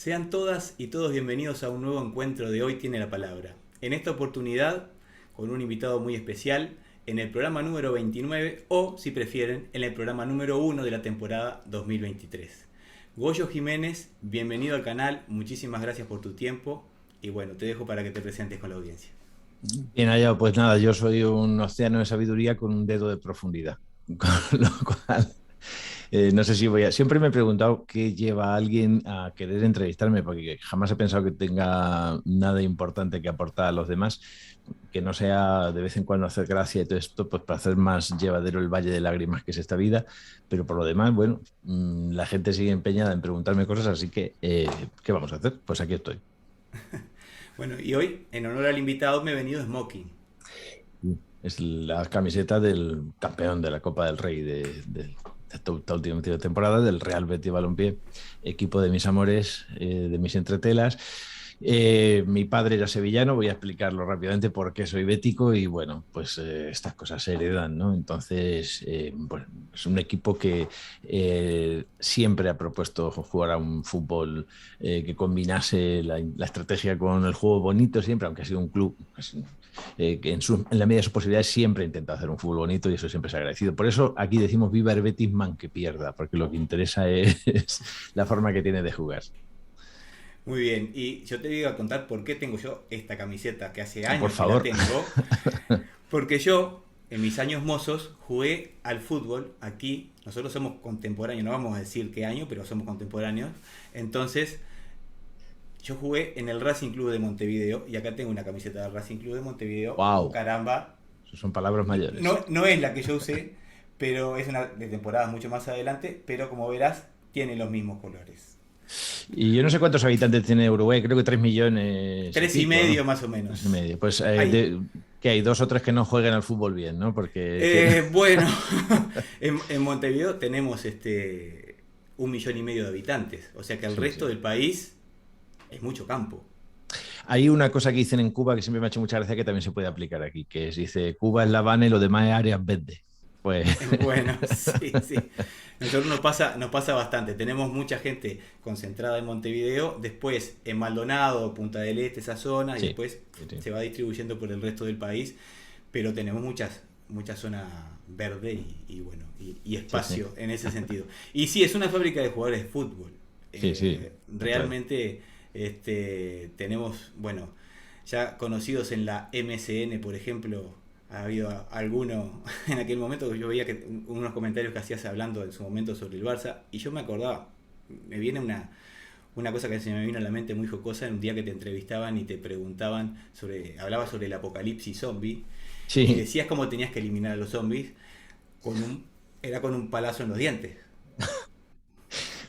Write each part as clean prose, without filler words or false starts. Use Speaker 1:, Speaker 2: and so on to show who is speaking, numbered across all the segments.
Speaker 1: Sean todas y todos bienvenidos a un nuevo encuentro de Hoy Tiene la Palabra. En esta oportunidad, con un invitado muy especial, en el programa número 29 o, si prefieren, en el programa número 1 de la temporada 2023. Goyo Jiménez, bienvenido al canal, muchísimas gracias por tu tiempo y bueno, te dejo para que te presentes con la audiencia.
Speaker 2: Bien, allá, pues nada, yo soy un océano de sabiduría con un dedo de profundidad. Con lo cual, no sé si voy a... Siempre me he preguntado qué lleva a alguien a querer entrevistarme, porque jamás he pensado que tenga nada importante que aportar a los demás, que no sea de vez en cuando hacer gracia y todo esto, pues para hacer más llevadero el valle de lágrimas que es esta vida. Pero por lo demás, bueno, la gente sigue empeñada en preguntarme cosas, así que, ¿qué vamos a hacer? Pues aquí estoy.
Speaker 1: Bueno, y hoy, en honor al invitado, me he venido smoking.
Speaker 2: Es la camiseta del campeón de la Copa del Rey de esta última temporada, del Real Betis Balompié, equipo de mis amores, de mis entretelas. Mi padre era sevillano, voy a explicarlo rápidamente por qué soy bético y bueno, pues estas cosas se heredan, ¿no? Entonces, bueno, es un equipo que siempre ha propuesto jugar a un fútbol que combinase la estrategia con el juego bonito siempre, aunque ha sido un club pues, que en la medida de sus posibilidades siempre intenta hacer un fútbol bonito y eso siempre es agradecido. Por eso aquí decimos viva el Betis man que pierda, porque lo que interesa es la forma que tiene de jugar.
Speaker 1: Muy bien, y yo te voy a contar por qué tengo yo esta camiseta, que hace
Speaker 2: Por
Speaker 1: años que la
Speaker 2: favor.
Speaker 1: tengo. Porque yo, en mis años mozos, jugué al fútbol aquí. Nosotros somos contemporáneos, no vamos a decir qué año, pero somos contemporáneos. Entonces, yo jugué en el Racing Club de Montevideo y acá tengo una camiseta del Racing Club de Montevideo.
Speaker 2: Wow,
Speaker 1: Caramba,
Speaker 2: eso son palabras mayores.
Speaker 1: no es la que yo usé, pero es una de temporadas mucho más adelante, pero como verás, tiene los mismos colores.
Speaker 2: Y yo no sé cuántos habitantes tiene Uruguay, creo que 3 millones y
Speaker 1: Tres y
Speaker 2: pico,
Speaker 1: medio
Speaker 2: ¿no?
Speaker 1: más o
Speaker 2: 3,5.
Speaker 1: menos.
Speaker 2: Pues
Speaker 1: Hay,
Speaker 2: que hay dos o tres que no juegan al fútbol bien, ¿no? Porque
Speaker 1: Bueno, en Montevideo tenemos 1,5 millones de habitantes, o sea que el
Speaker 2: sí,
Speaker 1: resto
Speaker 2: sí.
Speaker 1: del país es mucho campo.
Speaker 2: Hay una cosa que dicen en Cuba que siempre me ha hecho mucha gracia que también se puede aplicar aquí, que es, dice, Cuba es La Habana y lo demás es áreas verdes. Pues
Speaker 1: Bueno, sí, sí. Nosotros nos pasa bastante. Tenemos mucha gente concentrada en Montevideo, después en Maldonado, Punta del Este, esa zona, y
Speaker 2: sí,
Speaker 1: después
Speaker 2: sí, sí.
Speaker 1: se va distribuyendo por el resto del país, pero tenemos mucha zona verde y bueno, y
Speaker 2: Sí, sí.
Speaker 1: espacio en ese sentido. Y sí, es una fábrica de jugadores de fútbol.
Speaker 2: Sí, sí, total.
Speaker 1: Realmente tenemos, bueno, ya conocidos en la MSN, por ejemplo, ha habido alguno en aquel momento que yo veía que unos comentarios que hacías hablando en su momento sobre el Barça y yo me acordaba, me viene una cosa que se me vino a la mente muy jocosa en un día que te entrevistaban y te preguntaban hablabas sobre el apocalipsis zombie y
Speaker 2: Sí.
Speaker 1: decías cómo tenías que eliminar a los zombies era con un palazo en los dientes.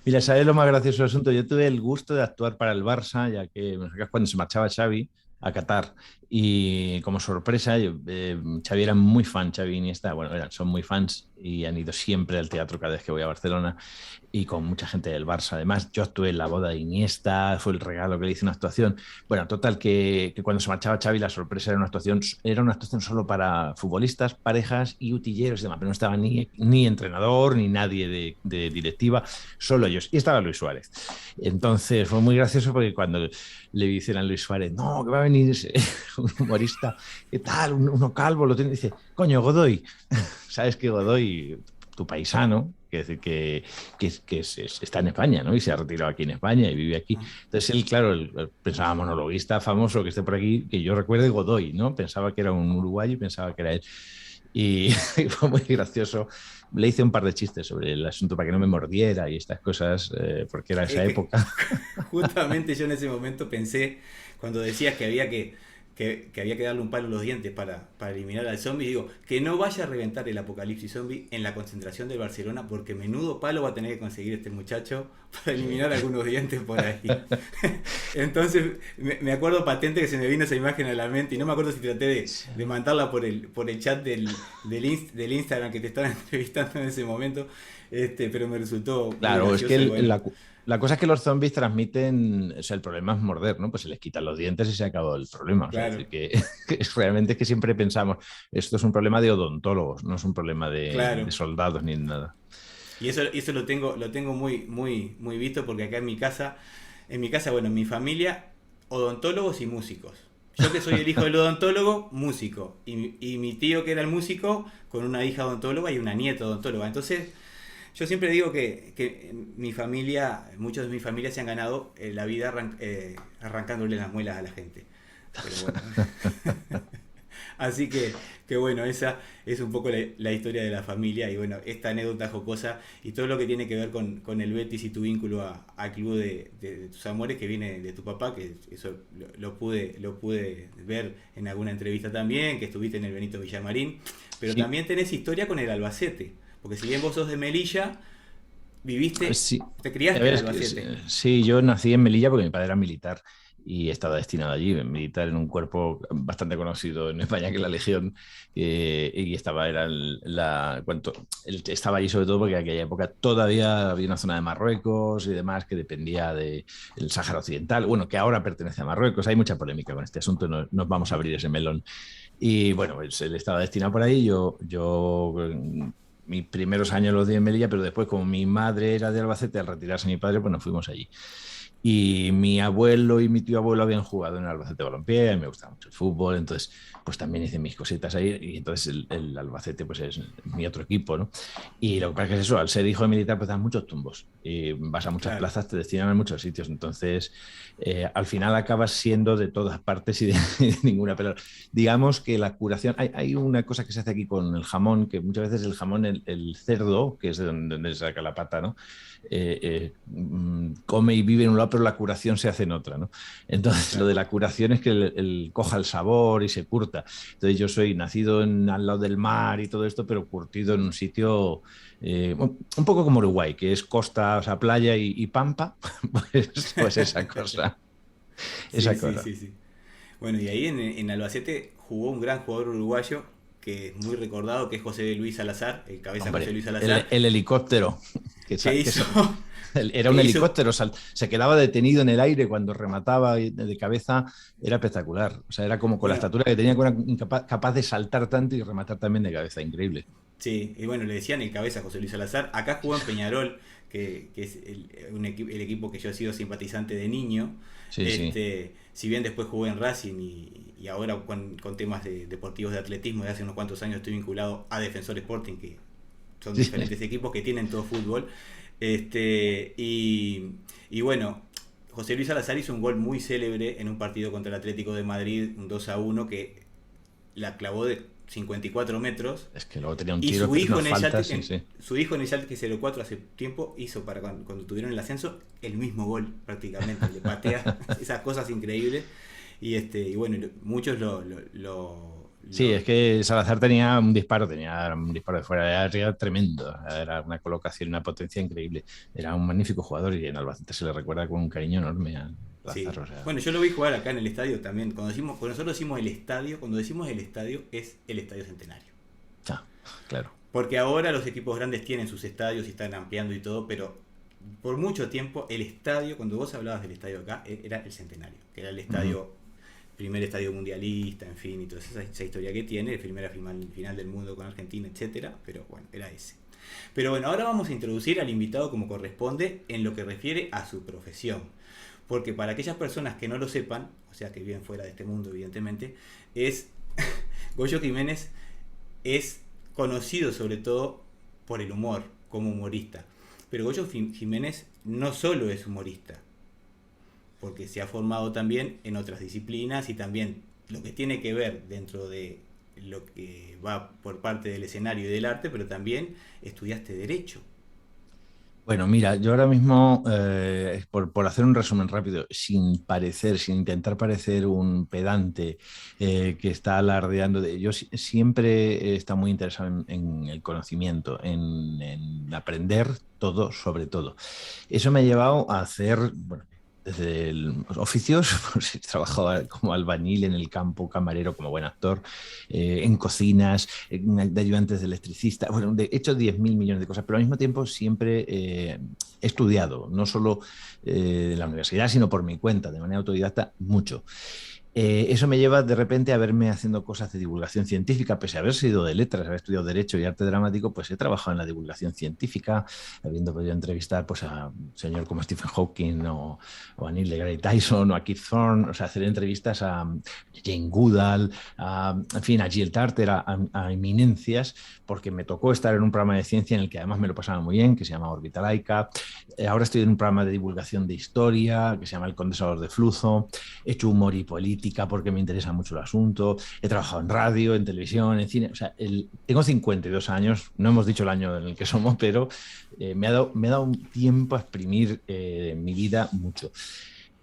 Speaker 2: Mira, ¿sabes lo más gracioso del asunto? Yo tuve el gusto de actuar para el Barça, ya que cuando se marchaba Xavi a Qatar. Y como sorpresa, Xavi era muy fan, Xavi y Iniesta, bueno, son muy fans y han ido siempre al teatro cada vez que voy a Barcelona y con mucha gente del Barça. Además, yo actué en la boda de Iniesta, fue el regalo que le hice una actuación. Bueno, total, que cuando se marchaba Xavi la sorpresa era una actuación solo para futbolistas, parejas y utilleros y demás, pero no estaba ni entrenador ni nadie de directiva, solo ellos. Y estaba Luis Suárez. Entonces fue muy gracioso porque cuando le dicen a Luis Suárez, no, que va a venir un humorista, ¿qué tal? Uno calvo, lo tiene, dice, coño, Godoy. ¿Sabes que Godoy, tu paisano, está en España, ¿no? Y se ha retirado aquí en España y vive aquí. Entonces él, claro, pensaba monologuista famoso que esté por aquí, que yo recuerde Godoy, ¿no? Pensaba que era un uruguayo y pensaba que era él. Y, y fue muy gracioso. Le hice un par de chistes sobre el asunto para que no me mordiera y estas cosas, porque era esa
Speaker 1: Es que
Speaker 2: época.
Speaker 1: justamente yo en ese momento pensé, cuando decías que había que darle un palo a los dientes para eliminar al zombie, digo, que no vaya a reventar el apocalipsis zombie en la concentración del Barcelona, porque menudo palo va a tener que conseguir este muchacho para
Speaker 2: Sí.
Speaker 1: eliminar algunos dientes por ahí. Entonces, me acuerdo patente que se me vino esa imagen a la mente y no me acuerdo si traté de mandarla por el chat del Instagram que te estaban entrevistando en ese momento, pero me resultó muy
Speaker 2: Claro, es que
Speaker 1: gracioso y bueno.
Speaker 2: la cosa es que los zombies transmiten, o sea, el problema es morder, ¿no? Pues se les quitan los dientes y se acabó el problema. O sea, es
Speaker 1: Claro,
Speaker 2: decir, que realmente es que siempre pensamos, esto es un problema de odontólogos, no es un problema de
Speaker 1: claro.
Speaker 2: soldados ni nada.
Speaker 1: Y eso lo tengo muy, muy, muy visto porque acá en mi casa En mi casa, bueno, en mi familia, odontólogos y músicos. Yo que soy el hijo del odontólogo, músico. Y mi tío que era el músico, con una hija odontóloga y una nieta odontóloga. Entonces, yo siempre digo que mi familia, muchos de mi familia se han ganado la vida arrancándole las muelas a la gente. Pero bueno. Así que bueno, esa es un poco la historia de la familia y bueno, esta anécdota jocosa y todo lo que tiene que ver con el Betis y tu vínculo al club de tus amores que viene de tu papá, que eso lo pude ver en alguna entrevista también, que estuviste en el Benito Villamarín, pero
Speaker 2: Sí,
Speaker 1: también tenés historia con el Albacete, porque si bien vos sos de Melilla, viviste,
Speaker 2: sí.
Speaker 1: te
Speaker 2: A
Speaker 1: criaste
Speaker 2: ver,
Speaker 1: en Albacete.
Speaker 2: sí, yo nací en Melilla porque mi padre era militar y estaba destinado allí, militar en un cuerpo bastante conocido en España, que es la Legión, y estaba, era estaba allí sobre todo porque en aquella época todavía había una zona de Marruecos y demás que dependía del Sáhara Occidental, bueno, que ahora pertenece a Marruecos. Hay mucha polémica con este asunto, no nos vamos a abrir ese melón. Y bueno, pues él estaba destinado por ahí, mis primeros años los di en Melilla, pero después, como mi madre era de Albacete, al retirarse mi padre, pues nos fuimos allí. Y mi abuelo y mi tío abuelo habían jugado en el Albacete Balompié, y me gustaba mucho el fútbol, entonces pues también hice mis cositas ahí, y entonces el Albacete pues es mi otro equipo, ¿no? Y lo que pasa es que es eso, al ser hijo de militar pues dan muchos tumbos, y vas a muchas
Speaker 1: Claro,
Speaker 2: plazas, te destinan a muchos sitios, entonces al final acabas siendo de todas partes y de, y de ninguna, pero digamos que la curación, hay una cosa que se hace aquí con el jamón, que muchas veces el jamón, el cerdo, que es de donde se saca la pata, ¿no? Come y vive en un lado, pero la curación se hace en otra, ¿no? Entonces, lo
Speaker 1: claro.
Speaker 2: de la curación es que coja el sabor y se curta. Entonces, yo soy nacido al lado del mar y todo esto, pero curtido en un sitio un poco como Uruguay, que es costa, o sea, playa y pampa, pues esa cosa,
Speaker 1: Sí,
Speaker 2: esa
Speaker 1: sí,
Speaker 2: cosa.
Speaker 1: sí, sí. Bueno, y ahí en Albacete jugó un gran jugador uruguayo que es muy recordado, que es José Luis Salazar, el cabeza José
Speaker 2: Hombre,
Speaker 1: Luis
Speaker 2: el,
Speaker 1: Salazar,
Speaker 2: el helicóptero, que,
Speaker 1: que
Speaker 2: que
Speaker 1: hizo,
Speaker 2: se, era
Speaker 1: que
Speaker 2: un
Speaker 1: hizo,
Speaker 2: helicóptero, se quedaba detenido en el aire cuando remataba de cabeza, era espectacular. O sea, era como con la
Speaker 1: bueno,
Speaker 2: estatura que tenía, que era capaz de saltar tanto y rematar también de cabeza, increíble.
Speaker 1: sí, y bueno, le decían el cabeza José Luis Salazar. Acá jugó en Peñarol, que es el equipo que yo he sido simpatizante de niño.
Speaker 2: Sí, sí.
Speaker 1: Si bien después jugué en Racing y ahora con temas deportivos de atletismo, de hace unos cuantos años estoy vinculado a Defensor Sporting, que son
Speaker 2: Sí.
Speaker 1: diferentes equipos que tienen todo fútbol. Y bueno, José Luis Salazar hizo un gol muy célebre en un partido contra el Atlético de Madrid, un 2-1 que la clavó de 54 metros
Speaker 2: Es que luego tenía un
Speaker 1: y
Speaker 2: tiro, unas faltas, sí, sí.
Speaker 1: su hijo en el Schalke 04 hace tiempo hizo para cuando tuvieron el ascenso el mismo gol prácticamente, le patea esas cosas increíbles y bueno, muchos
Speaker 2: Sí,
Speaker 1: lo-
Speaker 2: es que Salazar tenía un disparo de fuera de área tremendo. Era una colocación, una potencia increíble. Era un magnífico jugador y en Albacete se le recuerda con un cariño enorme a Salazar.
Speaker 1: sí.
Speaker 2: O sea,
Speaker 1: Bueno, yo lo vi jugar acá en el estadio también. Cuando nosotros decimos el estadio, cuando decimos el estadio es el Estadio Centenario.
Speaker 2: ah, claro.
Speaker 1: Porque ahora los equipos grandes tienen sus estadios y están ampliando y todo, pero por mucho tiempo el estadio, cuando vos hablabas del estadio acá, era el Centenario, que era el
Speaker 2: Ujú.
Speaker 1: estadio, primer estadio mundialista, en fin, y toda esa historia que tiene, el primera final del mundo con Argentina, etcétera, pero bueno, era ese. Pero bueno, ahora vamos a introducir al invitado como corresponde en lo que refiere a su profesión. Porque para aquellas personas que no lo sepan, o sea que viven fuera de este mundo evidentemente, es Goyo Jiménez es conocido sobre todo por el humor, como humorista. Pero Goyo Jiménez no solo es humorista, porque se ha formado también en otras disciplinas y también lo que tiene que ver dentro de lo que va por parte del escenario y del arte, pero también estudiaste derecho.
Speaker 2: Bueno, mira, yo ahora mismo, por hacer un resumen rápido, sin intentar parecer un pedante que está alardeando de... Yo siempre he estado muy interesado en el conocimiento, en aprender todo sobre todo. Eso me ha llevado a hacer, bueno, desde oficios, pues he trabajado como albañil en el campo, camarero como buen actor, en cocinas, de ayudantes de electricista. Bueno, he hecho 10.000 millones de cosas, pero al mismo tiempo siempre he estudiado, no solo en la universidad, sino por mi cuenta, de manera autodidacta, mucho. Eso me lleva de repente a verme haciendo cosas de divulgación científica, pese a haber sido de letras, haber estudiado Derecho y Arte Dramático, pues he trabajado en la divulgación científica, habiendo podido entrevistar pues, a un señor como Stephen Hawking o a Neil deGrasse Tyson o a Keith Thorne, o sea, hacer entrevistas a Jane Goodall, en fin, a Jill Tarter, a eminencias, porque me tocó estar en un programa de ciencia en el que además me lo pasaba muy bien, que se llama Orbitalaica. Ahora estoy en un programa de divulgación de historia, que se llama El Condensador de Flujo. He hecho humor y política porque me interesa mucho el asunto. He trabajado en radio, en televisión, en cine. O sea, tengo 52 años, no hemos dicho el año en el que somos, pero me ha dado un tiempo a exprimir mi vida mucho.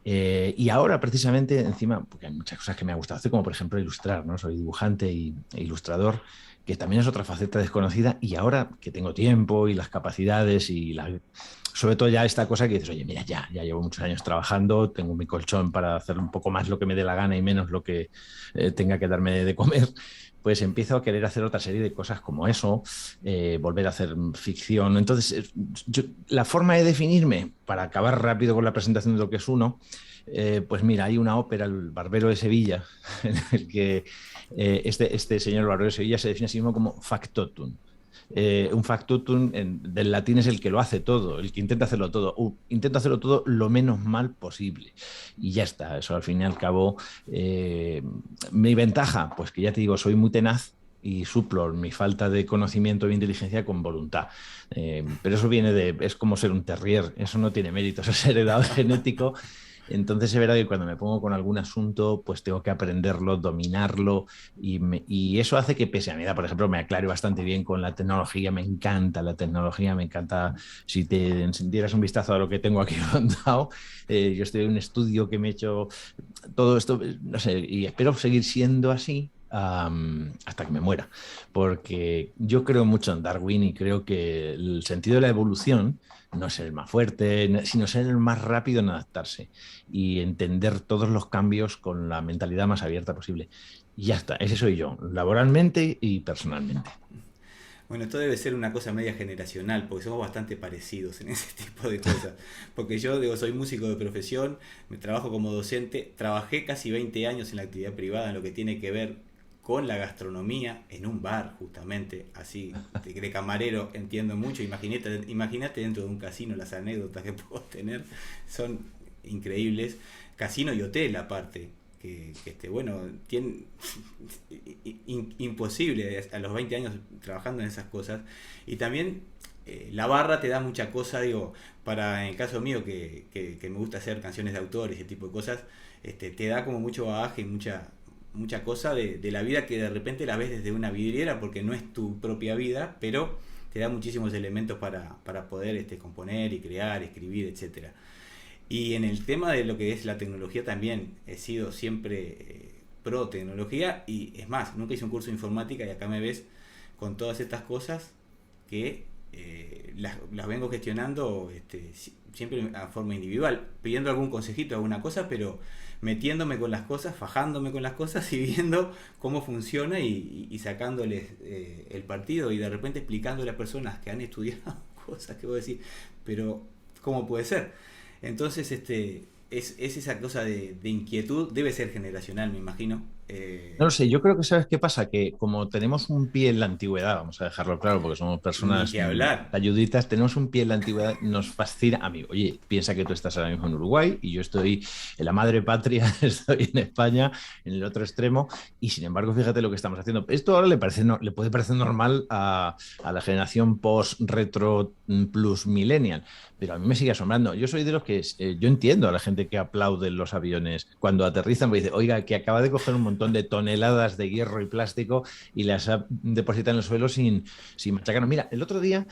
Speaker 2: Y ahora, precisamente, encima, porque hay muchas cosas que me ha gustado hacer, como por ejemplo ilustrar, ¿no? Soy dibujante e ilustrador, que también es otra faceta desconocida. Y ahora que tengo tiempo y las capacidades y sobre todo ya esta cosa que dices, oye, mira, ya llevo muchos años trabajando, tengo mi colchón para hacer un poco más lo que me dé la gana y menos lo que tenga que darme de comer, pues empiezo a querer hacer otra serie de cosas como eso, volver a hacer ficción. Entonces, la forma de definirme, para acabar rápido con la presentación de lo que es uno, pues mira, hay una ópera, El Barbero de Sevilla, en el que este señor Barbero de Sevilla se define a sí mismo como factotum. Un factotum del latín es el que lo hace todo, el que intenta hacerlo todo. Intento hacerlo todo lo menos mal posible. Y ya está, eso al fin y al cabo. Mi ventaja, pues que ya te digo, soy muy tenaz y suplo mi falta de conocimiento e inteligencia con voluntad. Pero eso es como ser un terrier, eso no tiene mérito, eso es heredado genético. Entonces es verdad que cuando me pongo con algún asunto, pues tengo que aprenderlo, dominarlo y eso hace que pese a mi edad, por ejemplo, me aclare bastante bien con la tecnología, me encanta la tecnología, me encanta, si te dieras un vistazo a lo que tengo aquí montado, yo estoy en un estudio que me he hecho todo esto, no sé, y espero seguir siendo así. Hasta que me muera, porque yo creo mucho en Darwin y creo que el sentido de la evolución no es ser el más fuerte, sino ser el más rápido en adaptarse y entender todos los cambios con la mentalidad más abierta posible. Y ya está, ese soy yo, laboralmente y personalmente.
Speaker 1: Bueno, esto debe ser una cosa media generacional, porque somos bastante parecidos en ese tipo de cosas. Porque yo, digo, soy músico de profesión, me trabajo como docente, trabajé casi 20 años en la actividad privada, en lo que tiene que ver con la gastronomía, en un bar justamente, así, de camarero entiendo mucho, imagínate dentro de un casino las anécdotas que puedo tener, son increíbles, casino y hotel aparte, bueno, imposible a los 20 años trabajando en esas cosas. Y también la barra te da mucha cosa, digo, para en el caso mío que me gusta hacer canciones de autor y ese tipo de cosas, te da como mucho bagaje y mucha cosa de la vida que de repente la ves desde una vidriera porque no es tu propia vida, pero te da muchísimos elementos para poder componer y crear, escribir, etcétera. Y en el tema de lo que es la tecnología también he sido siempre pro tecnología y es más, nunca hice un curso de informática y acá me ves con todas estas cosas que las vengo gestionando siempre a forma individual, pidiendo algún consejito, alguna cosa, pero metiéndome con las cosas, fajándome con las cosas y viendo cómo funciona y sacándoles el partido y de repente explicando a las personas que han estudiado cosas que voy a decir, pero ¿cómo puede ser? Entonces, es esa cosa de inquietud, debe ser generacional, me imagino.
Speaker 2: No lo sé, yo creo que sabes qué pasa, que como tenemos un pie en la antigüedad, vamos a dejarlo claro, porque somos
Speaker 1: Ni
Speaker 2: personas
Speaker 1: que hablar.
Speaker 2: ayuditas, tenemos un pie en la antigüedad, nos fascina a mí. Oye, piensa que tú estás ahora mismo en Uruguay y yo estoy en la madre patria, estoy en España, en el otro extremo, y sin embargo, fíjate lo que estamos haciendo. Esto ahora le puede parecer normal a la generación post-retro plus millennial, pero a mí me sigue asombrando. Yo soy de los que, yo entiendo a la gente que aplaude los aviones cuando aterrizan, me dice, oiga, que acaba de coger un montón de toneladas de hierro y plástico y las ha depositado en el suelo sin machacar. Mira, el otro día,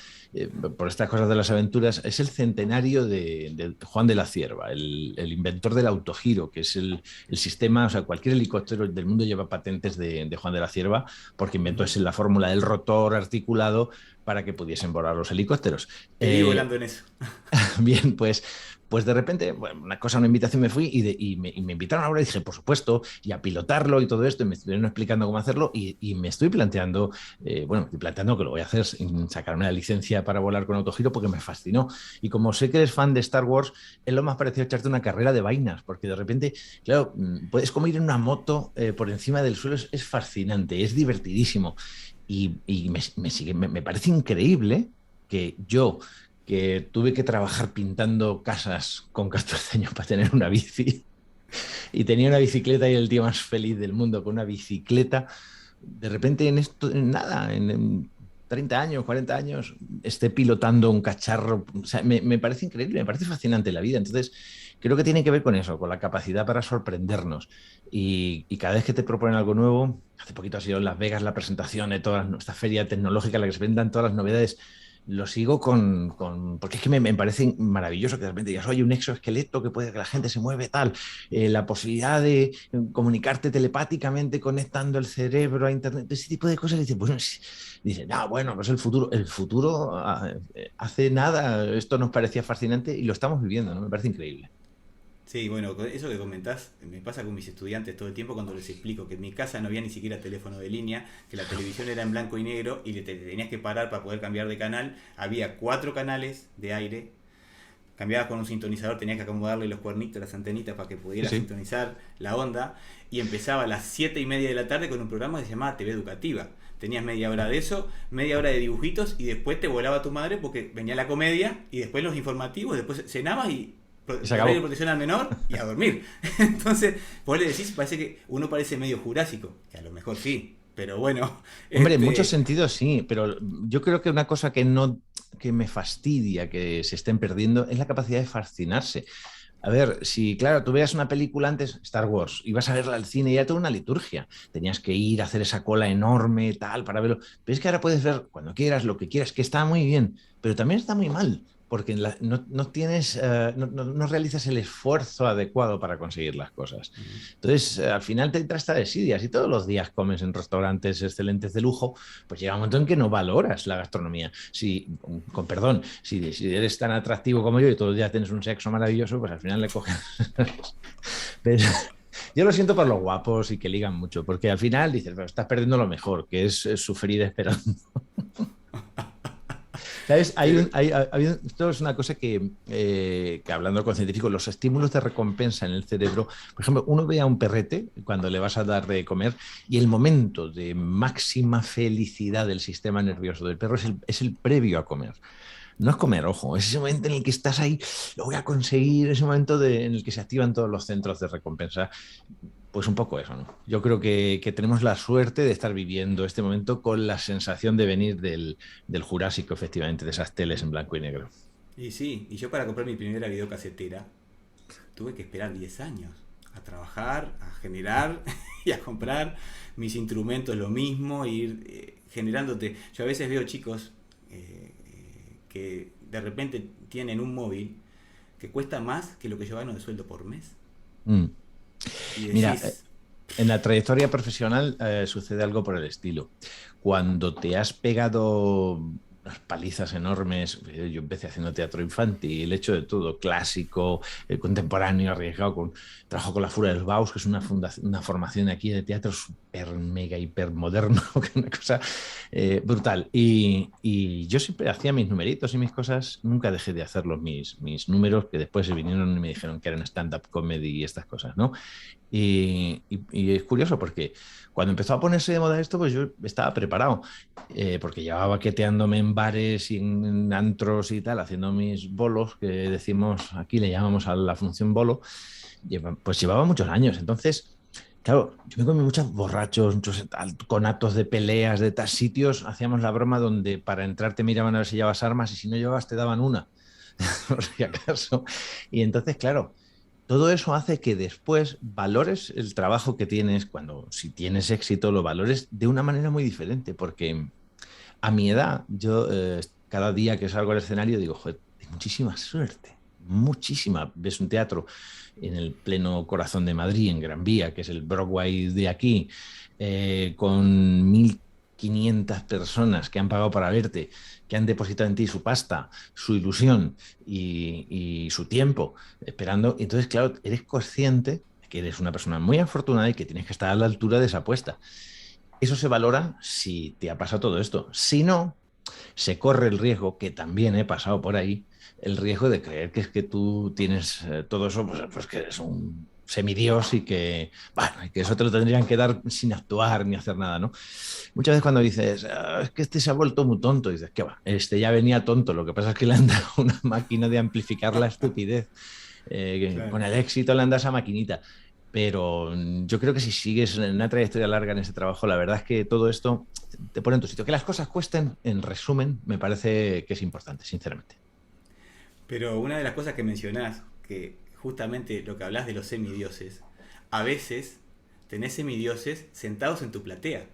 Speaker 2: por estas cosas de las aventuras, es el centenario de Juan de la Cierva, el inventor del autogiro, que es el sistema, o sea, cualquier helicóptero del mundo lleva patentes de Juan de la Cierva, porque inventó la fórmula del rotor articulado para que pudiesen volar los helicópteros.
Speaker 1: Te vi volando en eso.
Speaker 2: también, pues de repente, bueno, una invitación me fui y me invitaron ahora y dije, por supuesto, y a pilotarlo y todo esto, y me estuvieron explicando cómo hacerlo y me estoy planteando, estoy planteando que lo voy a hacer sin sacarme la licencia para volar con autogiro porque me fascinó. Y como sé que eres fan de Star Wars, es lo más parecido a echarte una carrera de vainas, porque de repente, claro, puedes como ir en una moto por encima del suelo, es fascinante, es divertidísimo. Me parece increíble que yo, que tuve que trabajar pintando casas con 14 años para tener una bici, y tenía una bicicleta y era el tío más feliz del mundo con una bicicleta, de repente en esto, en nada, en 30 años, 40 años, esté pilotando un cacharro. O sea, me parece increíble, me parece fascinante la vida. Entonces, creo que tiene que ver con eso, con la capacidad para sorprendernos. Y cada vez que te proponen algo nuevo, hace poquito ha sido en Las Vegas la presentación de toda esta feria tecnológica en la que se vendan todas las novedades. Lo sigo porque es que me parece maravilloso que de repente digas, oye, un exoesqueleto que puede que la gente se mueve tal, la posibilidad de comunicarte telepáticamente conectando el cerebro a internet, ese tipo de cosas. Y dice, no, bueno, pues el futuro hace nada, esto nos parecía fascinante y lo estamos viviendo, ¿no? Me parece increíble.
Speaker 1: Sí, bueno, eso que comentás me pasa con mis estudiantes todo el tiempo cuando les explico que en mi casa no había ni siquiera teléfono de línea, que la televisión era en blanco y negro y te tenías que parar para poder cambiar de canal. Había 4 canales de aire, cambiabas con un sintonizador, tenías que acomodarle los cuernitos, las antenitas para que
Speaker 2: Sí,
Speaker 1: pudiera
Speaker 2: sí.
Speaker 1: sintonizar la onda, y empezaba a las 7:30 de la tarde con un programa que se llamaba TV Educativa. Tenías media hora de eso, media hora de dibujitos y después te volaba tu madre porque venía la comedia y después los informativos, después cenabas y
Speaker 2: Y se
Speaker 1: ley de
Speaker 2: acabó.
Speaker 1: protección al menor y a dormir. Entonces, vos le decís, parece que uno parece medio jurásico, que a lo mejor sí, pero bueno,
Speaker 2: Hombre, en muchos
Speaker 1: este,
Speaker 2: sentidos sí, pero yo creo que una cosa que me fastidia que se estén perdiendo es la capacidad de fascinarse. A ver, si claro, tú veas una película antes, Star Wars, ibas a verla al cine y era toda una liturgia. Tenías que ir a hacer esa cola enorme, tal, para verlo. Pero es que ahora puedes ver cuando quieras, lo que quieras, que está muy bien, pero también está muy mal, porque no tienes, no realizas el esfuerzo adecuado para conseguir las cosas. Entonces, al final te entra esta desidia. Si todos los días comes en restaurantes excelentes de lujo, pues llega un momento en que no valoras la gastronomía. Si, con perdón, si eres tan atractivo como yo y todos los días tienes un sexo maravilloso, pues al final le coges. Pero yo lo siento por los guapos y que ligan mucho, porque al final dices, pero estás perdiendo lo mejor, que es sufrir esperando. ¿Sabes?
Speaker 1: pero
Speaker 2: Esto es una cosa que hablando con científicos, los estímulos de recompensa en el cerebro, por ejemplo, uno ve a un perrete cuando le vas a dar de comer y el momento de máxima felicidad del sistema nervioso del perro es el previo a comer. No es comer, ojo, es ese momento en el que estás ahí, lo voy a conseguir, ese momento en el que se activan todos los centros de recompensa. Pues un poco eso, ¿no? Yo creo que tenemos la suerte de estar viviendo este momento con la sensación de venir del Jurásico, efectivamente, de esas teles en blanco y negro.
Speaker 1: y sí, y yo para comprar mi primera videocasetera tuve que esperar 10 años a trabajar, a generar y a comprar mis instrumentos, lo mismo, ir generándote. Yo a veces veo chicos que de repente tienen un móvil que cuesta más que lo que yo gano de sueldo por mes.
Speaker 2: Mm.
Speaker 1: Y
Speaker 2: Mira,
Speaker 1: decís,
Speaker 2: en la trayectoria profesional sucede algo por el estilo. Cuando te has pegado unas palizas enormes, yo empecé haciendo teatro infantil, hecho de todo, clásico, contemporáneo, arriesgado, trabajo con la Fura del Baus, que es una formación aquí de teatro súper, mega, hiper moderno, que es una cosa brutal. Y yo siempre hacía mis numeritos y mis cosas, nunca dejé de hacerlos, mis números, que después se vinieron y me dijeron que eran stand-up comedy y estas cosas, ¿no? Y es curioso porque cuando empezó a ponerse de moda esto, pues yo estaba preparado, porque llevaba queteándome en bares y en antros y tal, haciendo mis bolos, que decimos aquí, le llamamos a la función bolo, pues llevaba muchos años. Entonces, claro, yo me comí muchos borrachos, muchos con actos de peleas de tal sitios, hacíamos la broma donde para entrar te miraban a ver si llevas armas y si no llevabas te daban una, por si acaso. Y entonces, claro. Todo eso hace que después valores el trabajo que tienes, cuando si tienes éxito, lo valores de una manera muy diferente, porque a mi edad, yo cada día que salgo al escenario digo, joder, tengo muchísima suerte, muchísima. Ves un teatro en el pleno corazón de Madrid, en Gran Vía, que es el Broadway de aquí, con 500 personas que han pagado para verte, que han depositado en ti su pasta, su ilusión y su tiempo esperando. Y entonces, claro, eres consciente de que eres una persona muy afortunada y que tienes que estar a la altura de esa apuesta. Eso se valora si te ha pasado todo esto. Si no, se corre el riesgo, que también he pasado por ahí, el riesgo de creer que es que tú tienes todo eso, pues que eres un semidios y que, bueno, y que eso te lo tendrían que dar sin actuar ni hacer nada, ¿no? Muchas veces cuando dices, es que este se ha vuelto muy tonto, dices, ¿qué va? Este ya venía tonto, lo que pasa es que le han dado una máquina de amplificar la estupidez. Con
Speaker 1: Claro.
Speaker 2: el éxito le han dado esa maquinita. Pero yo creo que si sigues en una trayectoria larga en ese trabajo, la verdad es que todo esto te pone en tu sitio. Que las cosas cuesten, en resumen, me parece que es importante, sinceramente.
Speaker 1: Pero una de las cosas que mencionás, que justamente lo que hablas de los semidioses, a veces tenés semidioses sentados en tu platea,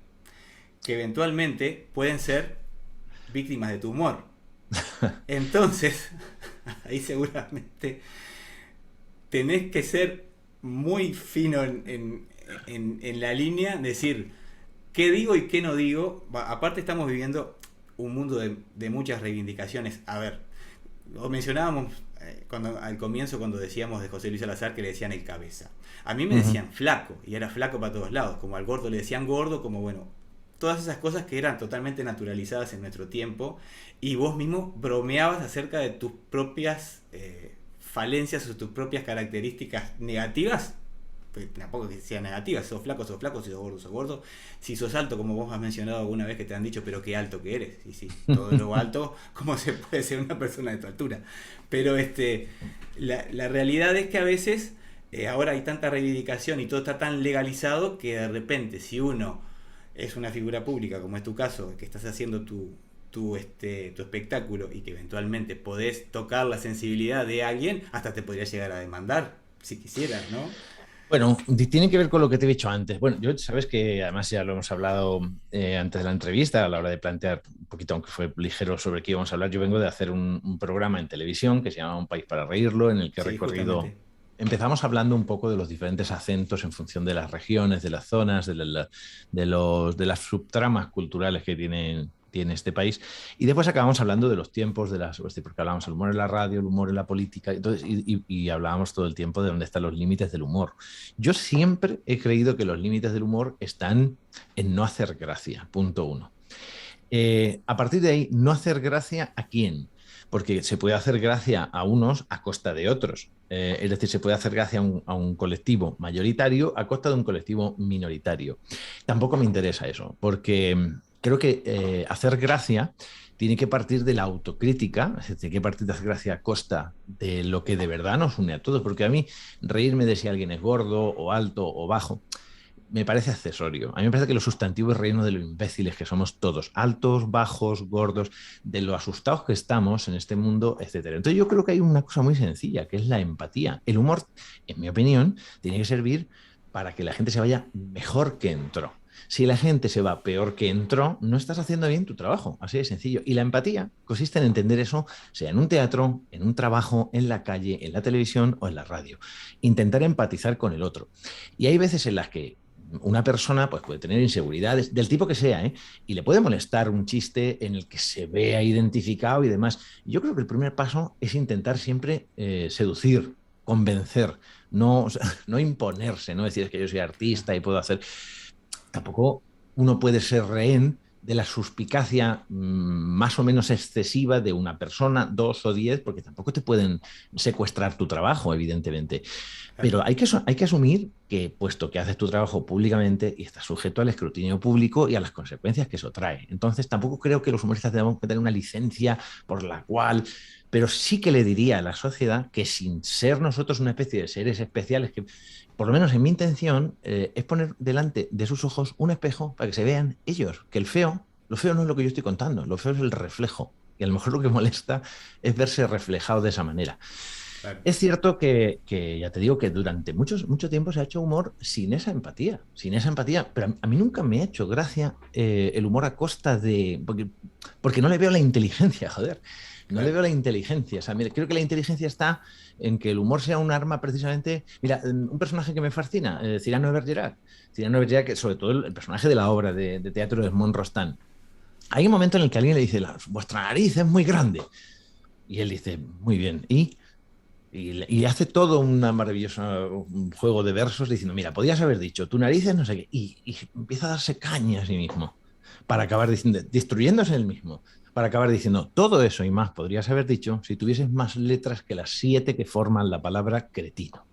Speaker 1: que eventualmente pueden ser víctimas de tu humor. Entonces, ahí seguramente tenés que ser muy fino en la línea, decir qué digo y qué no digo. Aparte estamos viviendo un mundo de muchas reivindicaciones. A ver, lo mencionábamos al comienzo cuando decíamos de José Luis Salazar que le decían el cabeza. A mí me
Speaker 2: Uh -huh.
Speaker 1: decían flaco y era flaco para todos lados, como al gordo le decían gordo, como bueno, todas esas cosas que eran totalmente naturalizadas en nuestro tiempo y vos mismo bromeabas acerca de tus propias falencias o tus propias características negativas. Pues tampoco que sean negativas, sos flaco, si sos gordo, si sos alto, como vos has mencionado alguna vez que te han dicho, pero qué alto que eres, y sí, todo lo alto, ¿cómo se puede ser una persona de tu altura? Pero la realidad es que a veces ahora hay tanta reivindicación y todo está tan legalizado que de repente si uno es una figura pública, como es tu caso, que estás haciendo tu espectáculo y que eventualmente podés tocar la sensibilidad de alguien, hasta te podría llegar a demandar, si quisieras, ¿no?
Speaker 2: Bueno, tiene que ver con lo que te he dicho antes. Bueno, yo sabes que además ya lo hemos hablado antes de la entrevista, a la hora de plantear un poquito, aunque fue ligero, sobre qué íbamos a hablar. Yo vengo de hacer un programa en televisión que se llama Un País para Reírlo, en el que he
Speaker 1: Sí,
Speaker 2: recorrido.
Speaker 1: justamente.
Speaker 2: Empezamos hablando un poco de los diferentes acentos en función de las regiones, de las zonas, de las subtramas culturales que tiene este país. Y después acabamos hablando de los tiempos, porque hablábamos del humor en la radio, el humor en la política, y hablábamos todo el tiempo de dónde están los límites del humor. Yo siempre he creído que los límites del humor están en no hacer gracia, punto uno. A partir de ahí, no hacer gracia ¿a quién? Porque se puede hacer gracia a unos a costa de otros. Es decir, se puede hacer gracia a un colectivo mayoritario a costa de un colectivo minoritario. Tampoco me interesa eso, porque creo que hacer gracia tiene que partir de la autocrítica, es decir, tiene que partir de hacer gracia a costa de lo que de verdad nos une a todos, porque a mí reírme de si alguien es gordo o alto o bajo me parece accesorio. A mí me parece que los sustantivos es reino de lo imbéciles que somos todos, altos, bajos, gordos, de lo asustados que estamos en este mundo, etcétera. Entonces yo creo que hay una cosa muy sencilla, que es la empatía. El humor, en mi opinión, tiene que servir para que la gente se vaya mejor que entró. Si la gente se va peor que entró, no estás haciendo bien tu trabajo, así de sencillo. Y la empatía consiste en entender eso, sea en un teatro, en un trabajo, en la calle, en la televisión o en la radio. Intentar empatizar con el otro. Y hay veces en las que una persona pues, puede tener inseguridades del tipo que sea, ¿eh? Y le puede molestar un chiste en el que se vea identificado y demás. Yo creo que el primer paso es intentar siempre seducir, convencer, no, o sea, no imponerse, no decir que yo soy artista y puedo hacer. Tampoco uno puede ser rehén de la suspicacia más o menos excesiva de una persona, 2 o 10, porque tampoco te pueden secuestrar tu trabajo, evidentemente. Pero hay que asumir que, puesto que haces tu trabajo públicamente y estás sujeto al escrutinio público y a las consecuencias que eso trae. Entonces, tampoco creo que los humoristas debamos tener una licencia por la cual. Pero sí que le diría a la sociedad que sin ser nosotros una especie de seres especiales, que por lo menos en mi intención, es poner delante de sus ojos un espejo para que se vean ellos, que lo feo no es lo que yo estoy contando, lo feo es el reflejo. Y a lo mejor lo que molesta es verse reflejado de esa manera.
Speaker 1: Claro.
Speaker 2: Es cierto que ya te digo que durante mucho tiempo se ha hecho humor sin esa empatía, pero a mí nunca me ha hecho gracia el humor a costa de. Porque no le veo la inteligencia, joder. No le
Speaker 1: Claro.
Speaker 2: veo la inteligencia. O sea, mira, creo que la inteligencia está en que el humor sea un arma precisamente. Mira, un personaje que me fascina, Cyrano de Bergerac. Cyrano de Bergerac, que sobre todo el personaje de la obra de teatro de Edmond Rostand. Hay un momento en el que alguien le dice, vuestra nariz es muy grande. Y él dice, muy bien. Y hace todo una maravillosa un juego de versos diciendo, mira, podías haber dicho, tu nariz es no sé qué. Y empieza a darse caña a sí mismo para acabar diciendo, destruyéndose él mismo, para acabar diciendo, todo eso y más podrías haber dicho si tuvieses más letras que las 7 que forman la palabra cretino.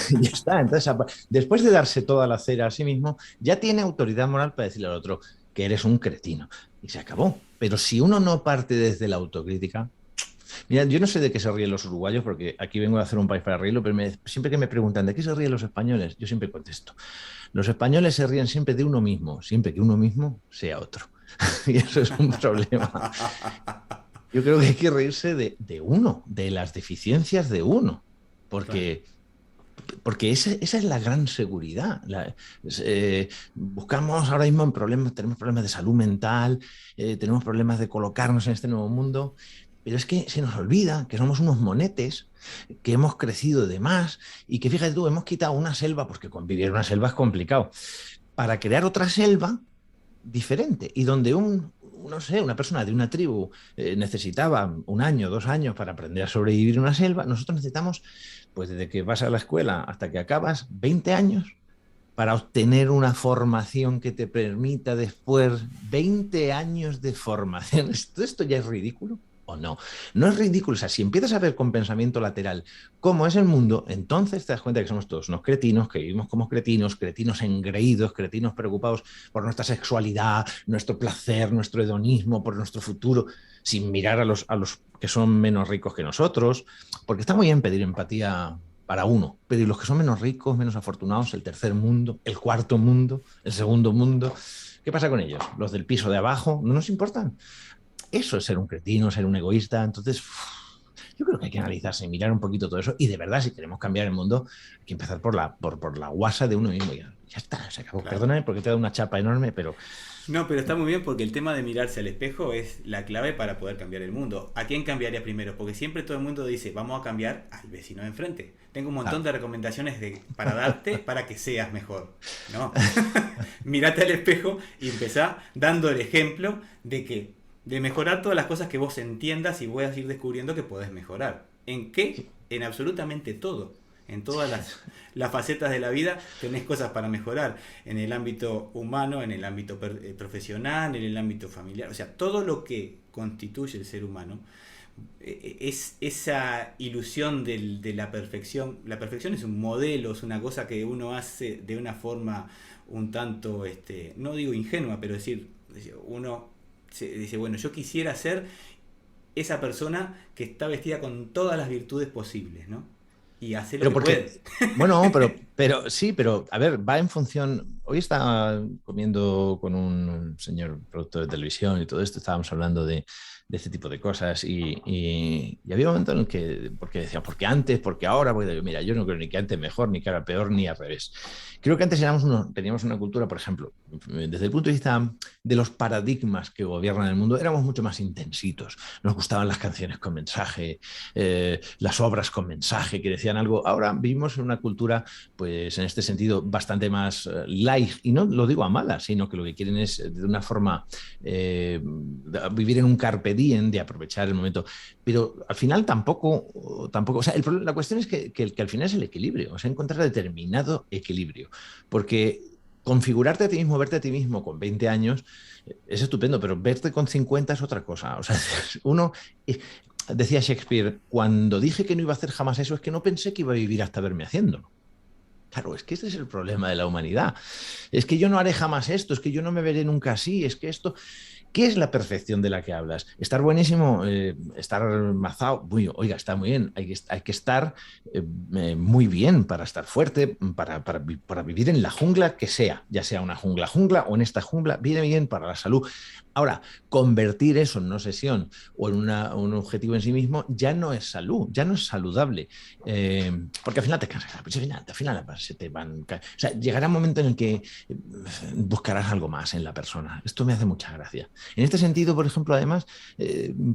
Speaker 2: Y ya está. Entonces, después de darse toda la cera a sí mismo, ya tiene autoridad moral para decirle al otro que eres un cretino. Y se acabó. Pero si uno no parte desde la autocrítica, mira, yo no sé de qué se ríen los uruguayos, porque aquí vengo a hacer un país para reírlo, pero siempre que me preguntan de qué se ríen los españoles, yo siempre contesto. Los españoles se ríen siempre de uno mismo, siempre que uno mismo sea otro. Y eso es un problema. Yo creo que hay que reírse de uno, de las deficiencias de uno,
Speaker 1: Claro.
Speaker 2: porque esa es la gran seguridad. Buscamos ahora mismo en problemas, tenemos problemas de salud mental, tenemos problemas de colocarnos en este nuevo mundo, pero es que se nos olvida que somos unos monetes, que hemos crecido de más y que fíjate tú, hemos quitado una selva, porque convivir en una selva es complicado, para crear otra selva diferente y donde no sé, una persona de una tribu necesitaba 1 año, 2 años para aprender a sobrevivir en una selva, nosotros necesitamos, pues desde que vas a la escuela hasta que acabas, 20 años para obtener una formación que te permita después 20 años de formación. ¿Esto ya es ridículo o no? No es ridículo. O sea, si empiezas a ver con pensamiento lateral cómo es el mundo, entonces te das cuenta que somos todos unos cretinos, que vivimos como cretinos, cretinos engreídos, cretinos preocupados por nuestra sexualidad, nuestro placer, nuestro hedonismo, por nuestro futuro, sin mirar a los que son menos ricos que nosotros, porque está muy bien pedir empatía para uno, pero ¿y los que son menos ricos, menos afortunados, el tercer mundo, el cuarto mundo, el segundo mundo? ¿Qué pasa con ellos? ¿Los del piso de abajo no nos importan? Eso es ser un cretino, ser un egoísta. Entonces, yo creo que hay que analizarse y mirar un poquito todo eso. Y de verdad, si queremos cambiar el mundo, hay que empezar por la guasa de uno mismo. Ya está, se acabó.
Speaker 1: Claro.
Speaker 2: Perdóname porque te he dado una chapa enorme, pero
Speaker 1: No, pero está muy bien porque el tema de mirarse al espejo es la clave para poder cambiar el mundo. ¿A quién cambiaría primero? Porque siempre todo el mundo dice, vamos a cambiar al vecino de enfrente. Tengo un montón
Speaker 2: claro.
Speaker 1: de recomendaciones para darte para que seas mejor. No, mírate al espejo y empezá dando el ejemplo de mejorar todas las cosas que vos entiendas y puedas ir descubriendo que podés mejorar. ¿En qué?
Speaker 2: Sí.
Speaker 1: En absolutamente todo. En todas las facetas de la vida tenés cosas para mejorar. En el ámbito humano, en el ámbito profesional, en el ámbito familiar. O sea, todo lo que constituye el ser humano es esa ilusión de la perfección. La perfección es un modelo, es una cosa que uno hace de una forma un tanto, no digo ingenua, pero uno se dice, bueno, yo quisiera ser esa persona que está vestida con todas las virtudes posibles, ¿no? Y hace lo
Speaker 2: Pero
Speaker 1: que
Speaker 2: porque,
Speaker 1: puede.
Speaker 2: bueno, pero sí, pero a ver, va en función. Hoy estaba comiendo con un señor productor de televisión y todo esto, estábamos hablando de este tipo de cosas y había un momento en el que, porque decía, ¿por qué antes? ¿Por qué ahora? Porque digo, mira, yo no creo ni que antes mejor, ni que ahora peor, ni al revés. Creo que antes teníamos una cultura, por ejemplo, desde el punto de vista de los paradigmas que gobiernan el mundo, éramos mucho más intensitos. Nos gustaban las canciones con mensaje, las obras con mensaje que decían algo. Ahora vivimos en una cultura, pues en este sentido, bastante más light, y no lo digo a malas, sino que lo que quieren es de una forma vivir en un carpe diem, de aprovechar el momento. Pero al final tampoco, o sea, la cuestión es que al final es el equilibrio, o sea, encontrar determinado equilibrio, porque configurarte a ti mismo, verte a ti mismo con 20 años es estupendo, pero verte con 50 es otra cosa. O sea, uno, decía Shakespeare, cuando dije que no iba a hacer jamás eso, es que no pensé que iba a vivir hasta verme haciéndolo. Claro, es que ese es el problema de la humanidad. Es que yo no haré jamás esto, es que yo no me veré nunca así, es que esto... ¿Qué es la perfección de la que hablas? Estar buenísimo, estar mazado, oiga, está muy bien, hay que estar muy bien para estar fuerte, para vivir en la jungla que sea, ya sea una jungla o en esta jungla, viene bien para la salud. Ahora, convertir eso en una obsesión o en un objetivo en sí mismo ya no es salud, ya no es saludable. Porque al final te cansas, pues al final se te van. O sea, llegará un momento en el que buscarás algo más en la persona. Esto me hace mucha gracia. En este sentido, por ejemplo, además,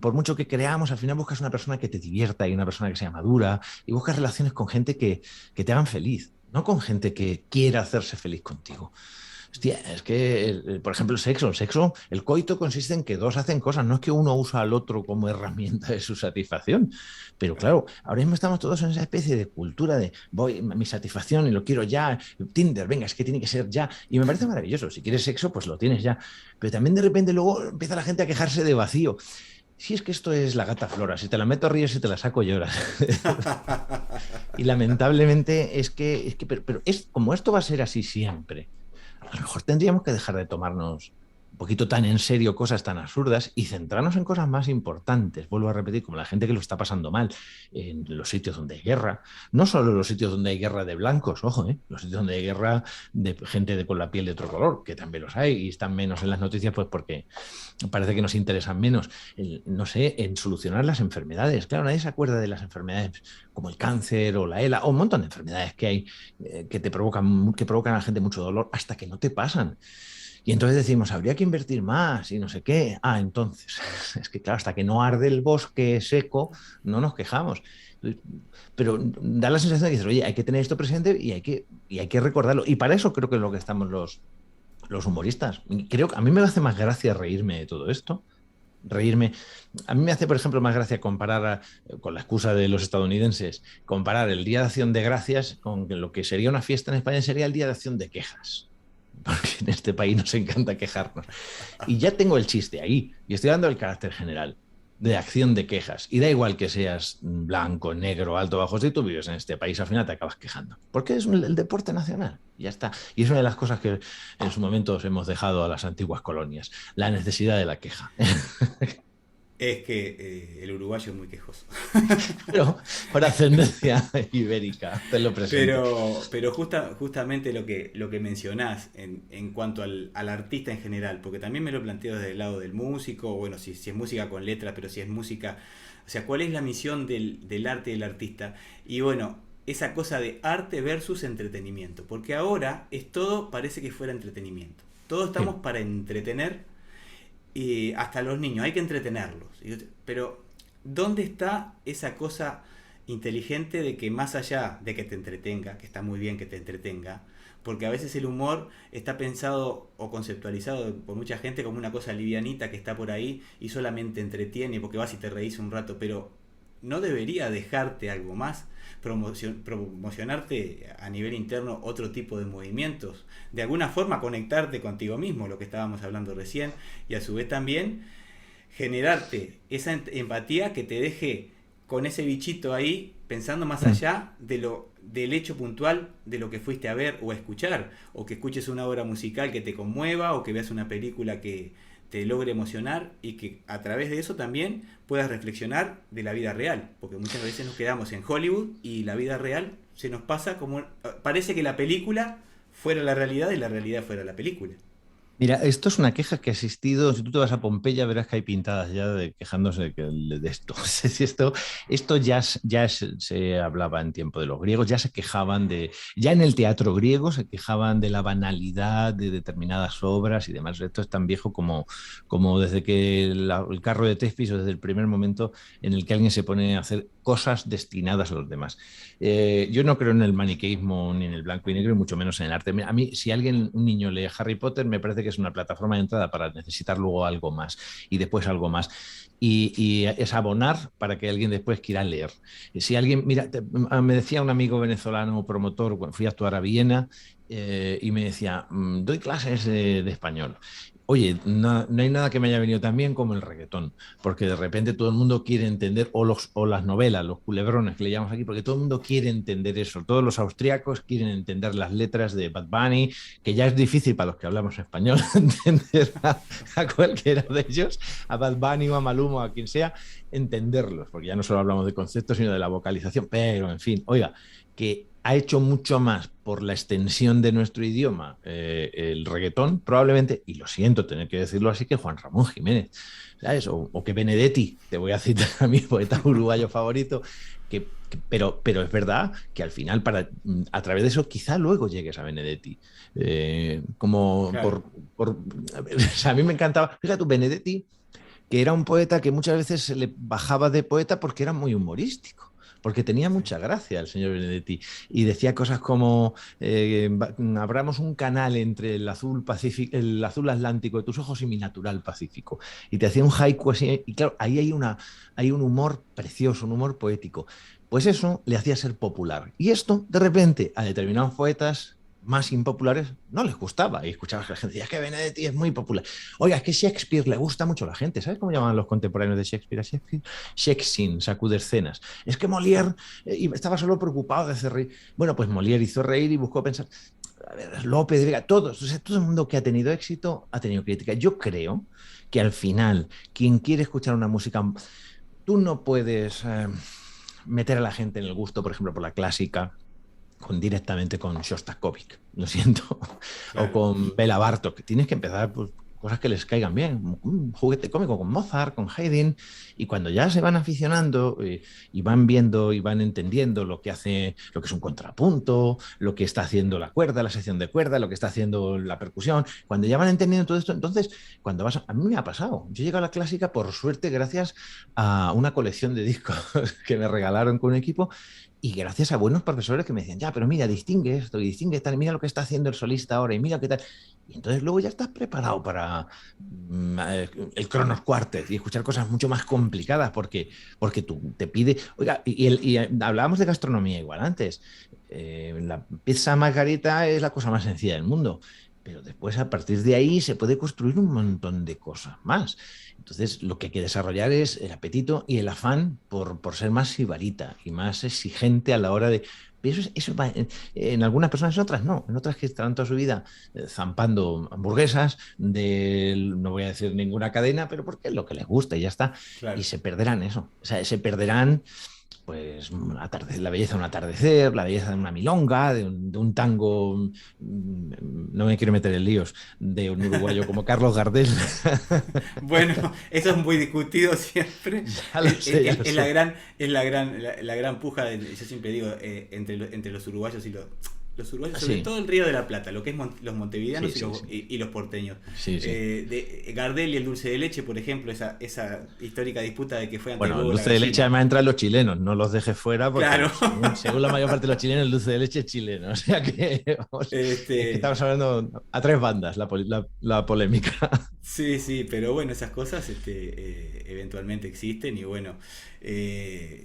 Speaker 2: por mucho que creamos, al final buscas una persona que te divierta y una persona que sea madura y buscas relaciones con gente que te hagan feliz, no con gente que quiera hacerse feliz contigo. Hostia, es que, por ejemplo, el coito consiste en que dos hacen cosas, no es que uno usa al otro como herramienta de su satisfacción. Pero claro, ahora mismo estamos todos en esa especie de cultura de voy, mi satisfacción y lo quiero ya, Tinder, venga, es que tiene que ser ya. Y me parece maravilloso, si quieres sexo, pues lo tienes ya. Pero también de repente luego empieza la gente a quejarse de vacío. Si es que esto es la gata Flora, si te la meto ríes, si te la saco lloras. Y lamentablemente pero es como esto va a ser así siempre. A lo mejor tendríamos que dejar de tomarnos un poquito tan en serio cosas tan absurdas y centrarnos en cosas más importantes. Vuelvo a repetir, como la gente que lo está pasando mal en los sitios donde hay guerra, no solo los sitios donde hay guerra de blancos, ojo, los sitios donde hay guerra de gente con la piel de otro color, que también los hay y están menos en las noticias, pues porque parece que nos interesan menos, no sé, en solucionar las enfermedades. Claro, nadie se acuerda de las enfermedades como el cáncer o la ELA o un montón de enfermedades que hay que provocan a la gente mucho dolor hasta que no te pasan. Y entonces decimos, habría que invertir más y no sé qué. Ah, entonces, es que claro, hasta que no arde el bosque seco, no nos quejamos. Pero da la sensación de que dices, oye, hay que tener esto presente y hay que recordarlo. Y para eso creo que es lo que estamos los humoristas. Creo que a mí me hace más gracia reírme de todo esto. Reírme. A mí me hace, por ejemplo, más gracia comparar, con la excusa de los estadounidenses, comparar el Día de Acción de Gracias con lo que sería una fiesta en España, sería el Día de Acción de Quejas. Porque en este país nos encanta quejarnos. Y ya tengo el chiste ahí, y estoy dando el carácter general de acción de quejas. Y da igual que seas blanco, negro, alto, bajo, si tú vives en este país, al final te acabas quejando. Porque es el deporte nacional. Y ya está. Y es una de las cosas que en su momento hemos dejado a las antiguas colonias, la necesidad de la queja.
Speaker 1: Es que el uruguayo es muy quejoso.
Speaker 2: Pero por ascendencia ibérica, te lo presento.
Speaker 1: Pero justamente lo que mencionás en cuanto al artista en general, porque también me lo planteo desde el lado del músico, bueno, si es música con letra, pero si es música, o sea, ¿cuál es la misión del arte y del artista? Y bueno, esa cosa de arte versus entretenimiento, porque ahora es todo, parece que fuera entretenimiento. Todos
Speaker 2: Sí.
Speaker 1: estamos para entretener y hasta los niños, hay que entretenerlos. Pero, ¿dónde está esa cosa inteligente de que más allá de que te entretenga, que está muy bien que te entretenga, porque a veces el humor está pensado o conceptualizado por mucha gente como una cosa livianita que está por ahí y solamente entretiene porque vas y te reís un rato, pero no debería dejarte algo más, promocionarte a nivel interno otro tipo de movimientos, de alguna forma conectarte contigo mismo, lo que estábamos hablando recién, y a su vez también generarte esa empatía que te deje con ese bichito ahí pensando más
Speaker 2: Mm.
Speaker 1: allá del hecho puntual de lo que fuiste a ver o a escuchar, o que escuches una obra musical que te conmueva, o que veas una película que te logre emocionar y que a través de eso también puedas reflexionar de la vida real, porque muchas veces nos quedamos en Hollywood y la vida real se nos pasa como parece que la película fuera la realidad y la realidad fuera la película.
Speaker 2: Mira, esto es una queja que ha existido. Si tú te vas a Pompeya, verás que hay pintadas ya quejándose de esto. Si esto se hablaba en tiempo de los griegos, ya se quejaban ya en el teatro griego se quejaban de la banalidad de determinadas obras y demás. Esto es tan viejo como desde que el carro de Tespis o desde el primer momento en el que alguien se pone a hacer cosas destinadas a los demás. Yo no creo en el maniqueísmo ni en el blanco y negro, y mucho menos en el arte. A mí, si un niño lee Harry Potter, me parece que es una plataforma de entrada para necesitar luego algo más y después algo más. Y es abonar para que alguien después quiera leer. Si alguien, mira, me decía un amigo venezolano promotor, cuando fui a actuar a Viena, y me decía, doy clases de español. Oye, no hay nada que me haya venido tan bien como el reggaetón, porque de repente todo el mundo quiere entender, o las novelas, los culebrones que le llamamos aquí, porque todo el mundo quiere entender eso. Todos los austriacos quieren entender las letras de Bad Bunny, que ya es difícil para los que hablamos español entender a cualquiera de ellos, a Bad Bunny o a Maluma o a quien sea, entenderlos, porque ya no solo hablamos de conceptos, sino de la vocalización. Pero, en fin, oiga, que ha hecho mucho más por la extensión de nuestro idioma, el reggaetón, probablemente, y lo siento tener que decirlo así, que Juan Ramón Jiménez, ¿sabes? O que Benedetti, te voy a citar a mi poeta uruguayo favorito, pero es verdad que al final, a través de eso, quizá luego llegues a Benedetti. Como
Speaker 1: Claro,
Speaker 2: o sea, a mí me encantaba, fíjate tú, Benedetti, que era un poeta que muchas veces se le bajaba de poeta porque era muy humorístico, porque tenía
Speaker 1: sí,
Speaker 2: mucha gracia el señor Benedetti y decía cosas como abramos un canal entre el azul Atlántico de tus ojos y mi natural Pacífico. Y te hacía un haiku así, y claro, ahí hay un humor precioso, un humor poético. Pues eso le hacía ser popular. Y esto, de repente, a determinados poetas más impopulares no les gustaba. Y escuchabas que la gente decía, es que Benedetti es muy popular. Oiga, es que Shakespeare le gusta mucho a la gente. ¿Sabes cómo llamaban los contemporáneos de Shakespeare a Shakespeare? Shakespeare, sacude escenas. Es que Molière estaba solo preocupado de hacer reír. Bueno, pues Molière hizo reír y buscó pensar. A ver, López de Vega, todos, o sea, todo el mundo que ha tenido éxito ha tenido crítica. Yo creo que al final, quien quiere escuchar una música, tú no puedes meter a la gente en el gusto, por ejemplo, por la clásica, directamente con Shostakovich, lo siento, o
Speaker 1: claro.
Speaker 2: con Bela Bartok. Tienes que empezar pues, cosas que les caigan bien, un juguete cómico con Mozart, con Haydn, y cuando ya se van aficionando y van viendo y van entendiendo lo que hace, lo que es un contrapunto, lo que está haciendo la cuerda, la sección de cuerda, lo que está haciendo la percusión, cuando ya van entendiendo todo esto, entonces, cuando vas a mí me ha pasado, yo llego a la clásica por suerte gracias a una colección de discos que me regalaron con un equipo y gracias a buenos profesores que me decían, ya, pero mira, distingue esto y distingue tal, mira lo que está haciendo el solista ahora y mira qué tal. Y entonces luego ya estás preparado para el Kronos Quartet y escuchar cosas mucho más complicadas porque tú te pide, oiga, hablábamos de gastronomía igual antes. La pizza margarita es la cosa más sencilla del mundo, pero después a partir de ahí se puede construir un montón de cosas más. Entonces, lo que hay que desarrollar es el apetito y el afán por ser más sibarita y más exigente a la hora de... Eso va en algunas personas, en otras no. En otras que están toda su vida zampando hamburguesas no voy a decir ninguna cadena, pero porque es lo que les gusta y ya está. Y
Speaker 1: Claro.
Speaker 2: se perderán eso. O sea, se perderán pues la belleza de un atardecer, la belleza de una milonga, de un tango, no me quiero meter en líos, de un uruguayo como Carlos Gardel.
Speaker 1: Bueno, eso es muy discutido siempre.
Speaker 2: Ya lo sé, ya lo
Speaker 1: Es la
Speaker 2: sé.
Speaker 1: gran, la gran puja, yo siempre digo, entre los uruguayos y los uruguayos, sobre
Speaker 2: Sí,
Speaker 1: todo el Río de la Plata, lo que es los
Speaker 2: sí,
Speaker 1: montevideanos
Speaker 2: sí, sí.
Speaker 1: y los porteños.
Speaker 2: Sí, sí.
Speaker 1: De Gardel y el dulce de leche, por ejemplo, esa histórica disputa de que fue antes el
Speaker 2: Bueno, el
Speaker 1: huevo o la
Speaker 2: dulce de leche
Speaker 1: gallina.
Speaker 2: además entran los chilenos, no los dejes fuera porque
Speaker 1: Claro.
Speaker 2: según la mayor parte de los chilenos el dulce de leche es chileno. O sea que vamos, es que
Speaker 1: Este,
Speaker 2: estamos hablando a tres bandas la polémica.
Speaker 1: sí, sí, pero bueno, esas cosas eventualmente existen y bueno,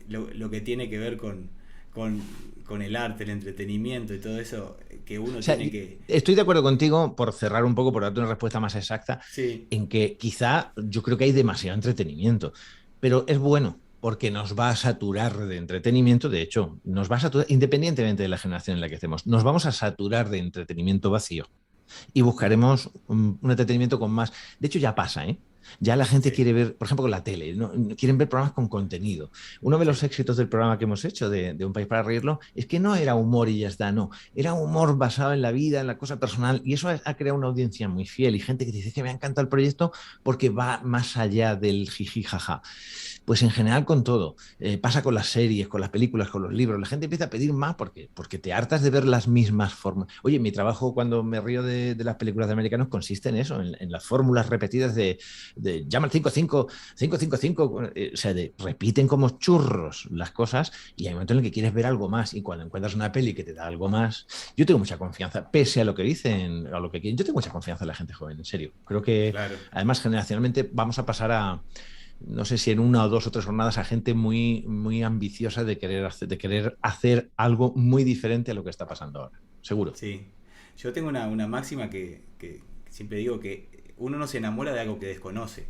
Speaker 1: lo que tiene que ver con, con el arte, el entretenimiento y todo eso, que
Speaker 2: O
Speaker 1: uno
Speaker 2: sea,
Speaker 1: tiene que...
Speaker 2: estoy de acuerdo contigo, por cerrar un poco, por darte una respuesta más exacta,
Speaker 1: Sí,
Speaker 2: en que quizá yo creo que hay demasiado entretenimiento, pero es bueno porque nos va a saturar de entretenimiento, de hecho, nos va a saturar, independientemente de la generación en la que estemos, nos vamos a saturar de entretenimiento vacío y buscaremos un entretenimiento con más. De hecho, ya pasa, ¿eh? Ya la gente
Speaker 1: sí,
Speaker 2: quiere ver, por ejemplo, con la tele, ¿no? Quieren ver programas con contenido. Uno de los
Speaker 1: sí,
Speaker 2: éxitos del programa que hemos hecho de Un País para Reírlo es que no era humor y ya está, no. Era humor basado en la vida, en la cosa personal, y eso ha creado una audiencia muy fiel y gente que dice que me ha encantado el proyecto porque va más allá del jiji jaja. Pues en general con todo. Pasa con las series, con las películas, con los libros. La gente empieza a pedir más porque te hartas de ver las mismas formas. Oye, mi trabajo cuando me río de las películas de americanos consiste en eso, en las fórmulas repetidas de llama al 55, 555, o sea, repiten como churros las cosas y hay momentos en el que quieres ver algo más y cuando encuentras una peli que te da algo más, yo tengo mucha confianza, pese a lo que dicen, a lo que quieren, yo tengo mucha confianza en la gente joven, en serio. Creo que
Speaker 1: claro.
Speaker 2: además generacionalmente vamos a pasar a no sé si en una o dos o tres jornadas a gente muy, muy ambiciosa de querer hacer algo muy diferente a lo que está pasando ahora. Seguro.
Speaker 1: Sí. Yo tengo una máxima que siempre digo que uno no se enamora de algo que desconoce.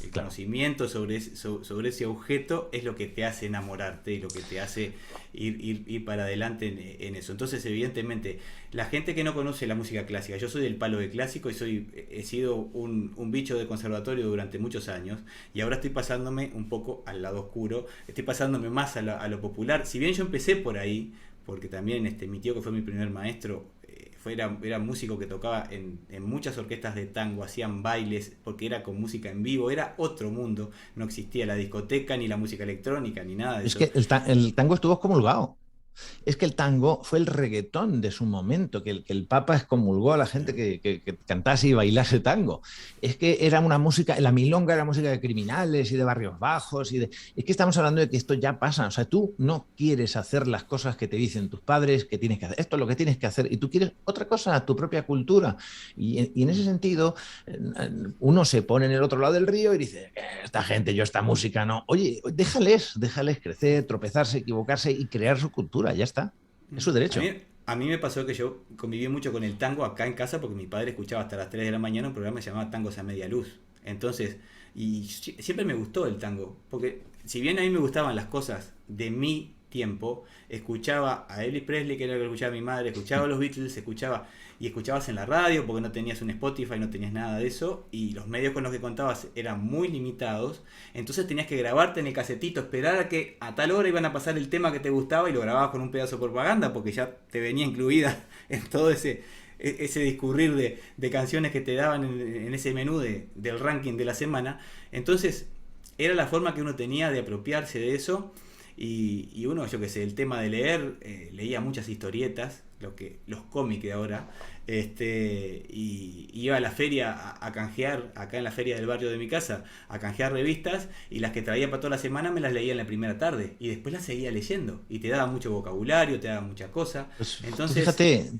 Speaker 1: El
Speaker 2: Claro.
Speaker 1: conocimiento sobre ese objeto es lo que te hace enamorarte y lo que te hace ir para adelante en eso. Entonces, evidentemente, la gente que no conoce la música clásica, yo soy del palo de clásico y he sido un bicho de conservatorio durante muchos años y ahora estoy pasándome un poco al lado oscuro, estoy pasándome más a lo popular. Si bien yo empecé por ahí, porque también mi tío, que fue mi primer maestro, era músico que tocaba en muchas orquestas de tango, hacían bailes, porque era con música en vivo, era otro mundo, no existía la discoteca, ni la música electrónica, ni nada de
Speaker 2: Es
Speaker 1: eso.
Speaker 2: que el tango estuvo excomulgado. Es que el tango fue el reggaetón de su momento, que el Papa excomulgó a la gente que cantase y bailase tango. Es que era una música, la milonga era música de criminales y de barrios bajos. Es que estamos hablando de que esto ya pasa. O sea, tú no quieres hacer las cosas que te dicen tus padres que tienes que hacer. Esto es lo que tienes que hacer y tú quieres otra cosa, tu propia cultura. Y en ese sentido, uno se pone en el otro lado del río y dice, esta gente, yo esta música no. Oye, déjales crecer, tropezarse, equivocarse y crear su cultura. Ya está. Es su
Speaker 1: A
Speaker 2: derecho.
Speaker 1: mí, a mí me pasó que yo conviví mucho con el tango acá en casa porque mi padre escuchaba hasta las 3 de la mañana un programa que se llamaba Tangos a Media Luz. Entonces, siempre me gustó el tango, porque si bien a mí me gustaban las cosas de mi tiempo, escuchaba a Elvis Presley, que era lo que escuchaba mi madre, escuchaba a los Beatles, escuchabas en la radio porque no tenías un Spotify, no tenías nada de eso, y los medios con los que contabas eran muy limitados, entonces tenías que grabarte en el casetito, esperar a que a tal hora iban a pasar el tema que te gustaba y lo grababas con un pedazo de propaganda porque ya te venía incluida en todo ese discurrir de canciones que te daban en ese menú del ranking de la semana. Entonces era la forma que uno tenía de apropiarse de eso. Y uno, yo qué sé, el tema de leer, leía muchas historietas, los cómics de ahora, y iba a la feria a canjear, acá en la feria del barrio de mi casa, a canjear revistas, y las que traía para toda la semana me las leía en la primera tarde, y después las seguía leyendo, y te daba mucho vocabulario, te daba mucha cosa.
Speaker 2: Pues tú
Speaker 1: Entonces,
Speaker 2: fíjate,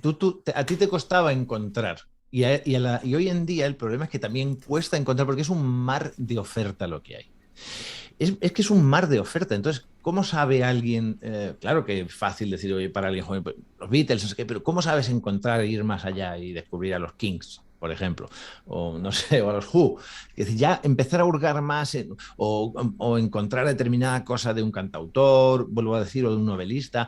Speaker 2: a ti te costaba encontrar. Y hoy en día el problema es que también cuesta encontrar porque es un mar de oferta lo que hay. Es que es un mar de oferta. Entonces, ¿cómo sabe alguien? Claro que es fácil decir, oye, para alguien joven, pues, los Beatles, no sé qué, pero ¿cómo sabes encontrar, ir más allá y descubrir a los Kings, por ejemplo? O no sé, o a los Who. Es decir, ya empezar a hurgar más o encontrar determinada cosa de un cantautor, vuelvo a decir, o de un novelista.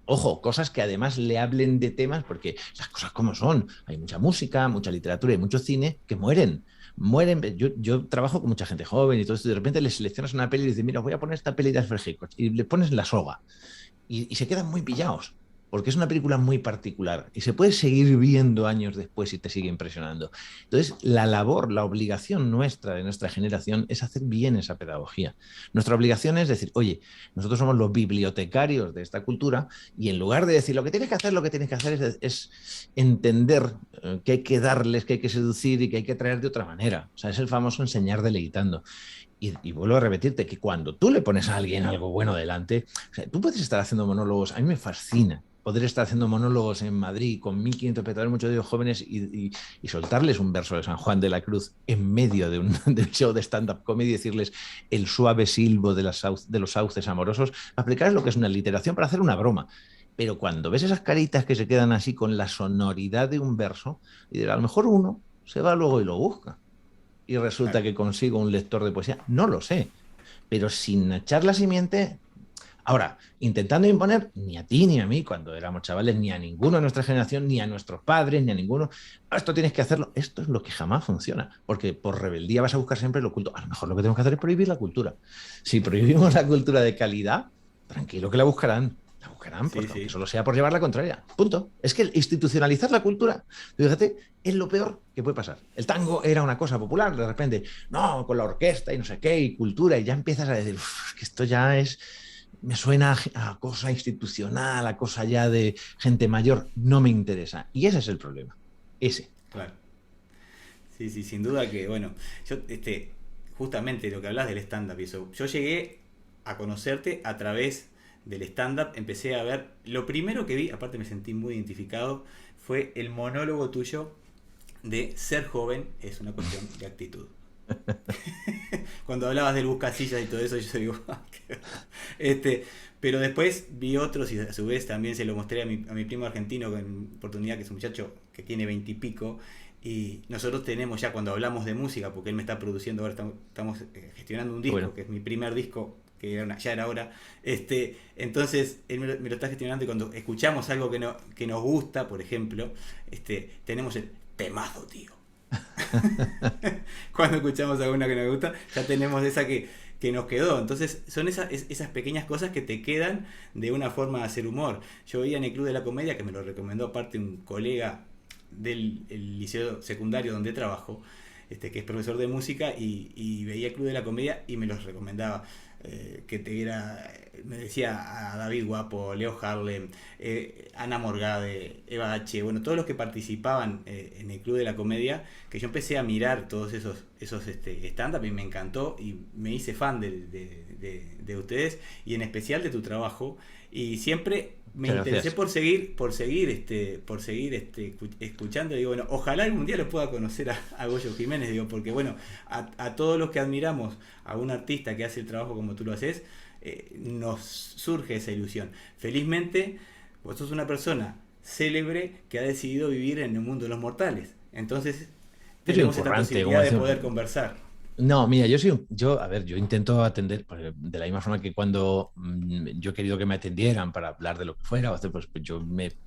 Speaker 2: Ojo, cosas que además le hablen de temas, porque las cosas como son. Hay mucha música, mucha literatura y mucho cine que mueren. Yo trabajo con mucha gente joven y todo esto, y de repente les seleccionas una peli y dices, mira, voy a poner esta peli de Alfred Hitchcock, y le pones La Soga, y se quedan muy pillados, porque es una película muy particular y se puede seguir viendo años después y te sigue impresionando. Entonces, la labor, la obligación nuestra, de nuestra generación, es hacer bien esa pedagogía. Nuestra obligación es decir, oye, nosotros somos los bibliotecarios de esta cultura y en lugar de decir lo que tienes que hacer, lo que tienes que hacer es entender que hay que darles, que hay que seducir y que hay que traer de otra manera. O sea, es el famoso enseñar deleitando. Y vuelvo a repetirte que cuando tú le pones a alguien algo bueno delante, o sea, tú puedes estar haciendo monólogos, a mí me fascina poder estar haciendo monólogos en Madrid con 1.500 espectadores, muchos de ellos jóvenes, y soltarles un verso de San Juan de la Cruz en medio de de un show de stand-up comedy y decirles el suave silbo de los sauces amorosos, aplicar lo que es una literación para hacer una broma. Pero cuando ves esas caritas que se quedan así con la sonoridad de un verso, y a lo mejor uno se va luego y lo busca y resulta
Speaker 1: claro.
Speaker 2: que consigo un lector de poesía, no lo sé, pero sin echar la simiente. Ahora, intentando imponer ni a ti ni a mí cuando éramos chavales, ni a ninguno de nuestra generación, ni a nuestros padres, ni a ninguno, esto tienes que hacerlo, esto es lo que jamás funciona, porque por rebeldía vas a buscar siempre lo oculto. A lo mejor lo que tenemos que hacer es prohibir la cultura. Si prohibimos la cultura de calidad, tranquilo que la buscarán. La buscarán,
Speaker 1: Sí,
Speaker 2: pues aunque
Speaker 1: sí.
Speaker 2: solo sea por llevar la contraria. Punto. Es que institucionalizar la cultura, fíjate, es lo peor que puede pasar. El tango era una cosa popular, de repente, no, con la orquesta y no sé qué, y cultura, y ya empiezas a decir, que esto ya es, me suena a cosa institucional, a cosa ya de gente mayor, no me interesa. Y ese es el problema. Ese.
Speaker 1: Claro. Sí, sí, sin duda que, bueno, yo, justamente lo que hablas del stand-up y eso, yo llegué a conocerte a través del stand-up, empecé a ver, lo primero que vi, aparte me sentí muy identificado, fue el monólogo tuyo de ser joven es una cuestión de actitud. Cuando hablabas del buscasillas y todo eso, yo digo, pero después vi otros y a su vez también se lo mostré a mi primo argentino con oportunidad, que es un muchacho que tiene 20 y pico, y nosotros tenemos ya cuando hablamos de música, porque él me está produciendo, ahora estamos gestionando un disco,
Speaker 2: Bueno,
Speaker 1: que es mi primer disco, que ya era hora, entonces él me lo está gestionando y cuando escuchamos algo que nos gusta, por ejemplo, tenemos el temazo, tío. Cuando escuchamos alguna que nos gusta, ya tenemos esa que nos quedó. Entonces son esas pequeñas cosas que te quedan de una forma de hacer humor. Yo veía en el Club de la Comedia, que me lo recomendó aparte un colega del el liceo secundario donde trabajo, que es profesor de música, y veía el Club de la Comedia y me los recomendaba. Me decía a David Guapo, Leo Harlem, Ana Morgade, Eva H., bueno, todos los que participaban en el Club de la Comedia, que yo empecé a mirar todos esos stand-up y me encantó y me hice fan de ustedes y en especial de tu trabajo, y siempre me
Speaker 2: Muchas
Speaker 1: interesé
Speaker 2: gracias.
Speaker 1: por seguir escuchando. Digo, bueno, ojalá algún día lo pueda conocer a Goyo Jiménez, digo, porque bueno, a todos los que admiramos a un artista que hace el trabajo como tú lo haces, nos surge esa ilusión. Felizmente, vos sos una persona célebre que ha decidido vivir en el mundo de los mortales. Entonces,
Speaker 2: Yo soy un
Speaker 1: tenemos esta
Speaker 2: currante, como
Speaker 1: posibilidad de
Speaker 2: decimos.
Speaker 1: poder conversar.
Speaker 2: No, mira, a ver, yo intento atender de la misma forma que cuando yo he querido que me atendieran para hablar de lo que fuera, pues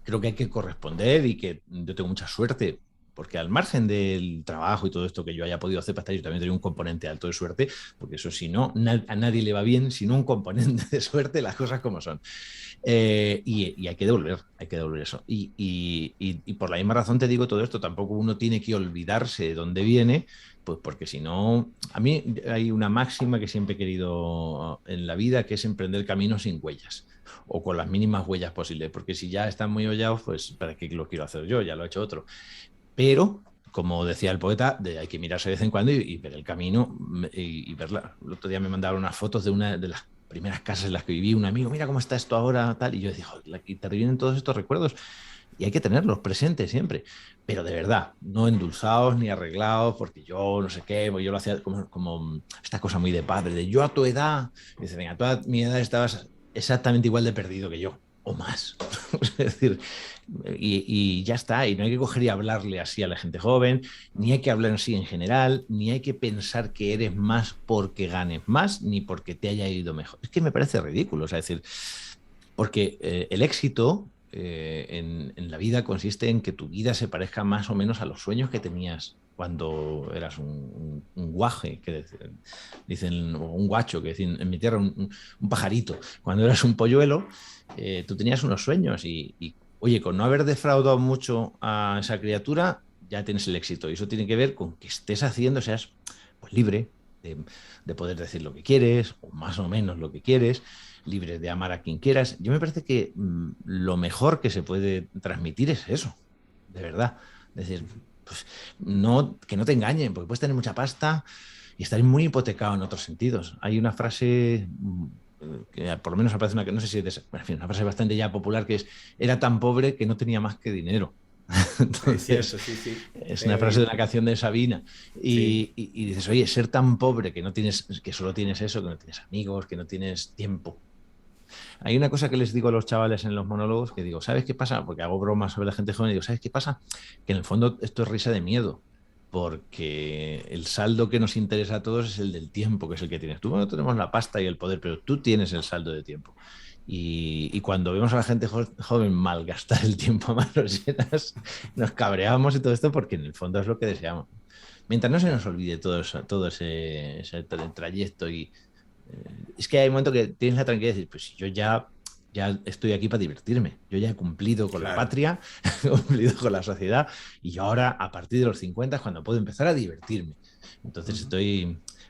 Speaker 2: creo que hay que corresponder y que yo tengo mucha suerte, porque al margen del trabajo y todo esto que yo haya podido hacer para estar, yo también tengo un componente alto de suerte, porque eso si no, a nadie le va bien, sino un componente de suerte, las cosas como son. Y hay que devolver eso. Y por la misma razón te digo todo esto, tampoco uno tiene que olvidarse de dónde viene, pues porque si no, a mí hay una máxima que siempre he querido en la vida, que es emprender caminos sin huellas o con las mínimas huellas posibles, porque si ya están muy hollados, pues ¿para qué lo quiero hacer yo? Ya lo ha hecho otro. Pero, como decía el poeta, hay que mirarse de vez en cuando y ver el camino y verla. El otro día me mandaron unas fotos de una de las primeras casas en las que viví, un amigo, mira cómo está esto ahora, tal, y yo decía, joder, aquí te revienen todos estos recuerdos y hay que tenerlos presentes siempre, pero de verdad, no endulzados ni arreglados, porque yo no sé qué, pues yo lo hacía como esta cosa muy de padre, de yo a tu edad, y dice, venga, tú a mi edad estabas exactamente igual de perdido que yo, o más. Es decir, y ya está, y no hay que coger y hablarle así a la gente joven, ni hay que hablar así en general, ni hay que pensar que eres más porque ganes más, ni porque te haya ido mejor. Es que me parece ridículo, o sea, es decir, porque el éxito en la vida consiste en que tu vida se parezca más o menos a los sueños que tenías cuando eras un guaje, que dicen, o un guacho, que dicen en mi tierra, un pajarito. Cuando eras un polluelo, tú tenías unos sueños oye, con no haber defraudado mucho a esa criatura, ya tienes el éxito. Y eso tiene que ver con que estés haciendo, seas pues, libre de poder decir lo que quieres, o más o menos lo que quieres, libre de amar a quien quieras. Yo me parece que lo mejor que se puede transmitir es eso, de verdad. Es decir, pues, no, que no te engañen, porque puedes tener mucha pasta y estar muy hipotecado en otros sentidos. Hay una frase que por lo menos aparece una que no sé si es en fin, una frase bastante ya popular que es era tan pobre que no tenía más que dinero.
Speaker 1: Es
Speaker 2: Entonces,
Speaker 1: cierto, sí, sí.
Speaker 2: es
Speaker 1: He
Speaker 2: una frase de
Speaker 1: oído.
Speaker 2: una canción de Sabina.
Speaker 1: Sí.
Speaker 2: Y dices, oye, ser tan pobre que no tienes, que solo tienes eso, que no tienes amigos, que no tienes tiempo. Hay una cosa que les digo a los chavales en los monólogos, que digo, ¿sabes qué pasa? Porque hago bromas sobre la gente joven y digo, ¿sabes qué pasa? Que en el fondo esto es risa de miedo, porque el saldo que nos interesa a todos es el del tiempo, que es el que tienes. Tú no tenemos la pasta y el poder, pero tú tienes el saldo de tiempo. Y cuando vemos a la gente joven malgastar el tiempo a manos llenas, nos cabreamos y todo esto porque en el fondo es lo que deseamos. Mientras no se nos
Speaker 1: Claro.
Speaker 2: olvide todo ese trayecto es que hay un momento que tienes la tranquilidad de decir, pues si yo ya estoy aquí para divertirme, yo ya he cumplido con la
Speaker 1: Claro.
Speaker 2: patria, he cumplido con la sociedad y yo ahora a partir de los 50 es cuando puedo empezar a divertirme. Entonces
Speaker 1: Ujú.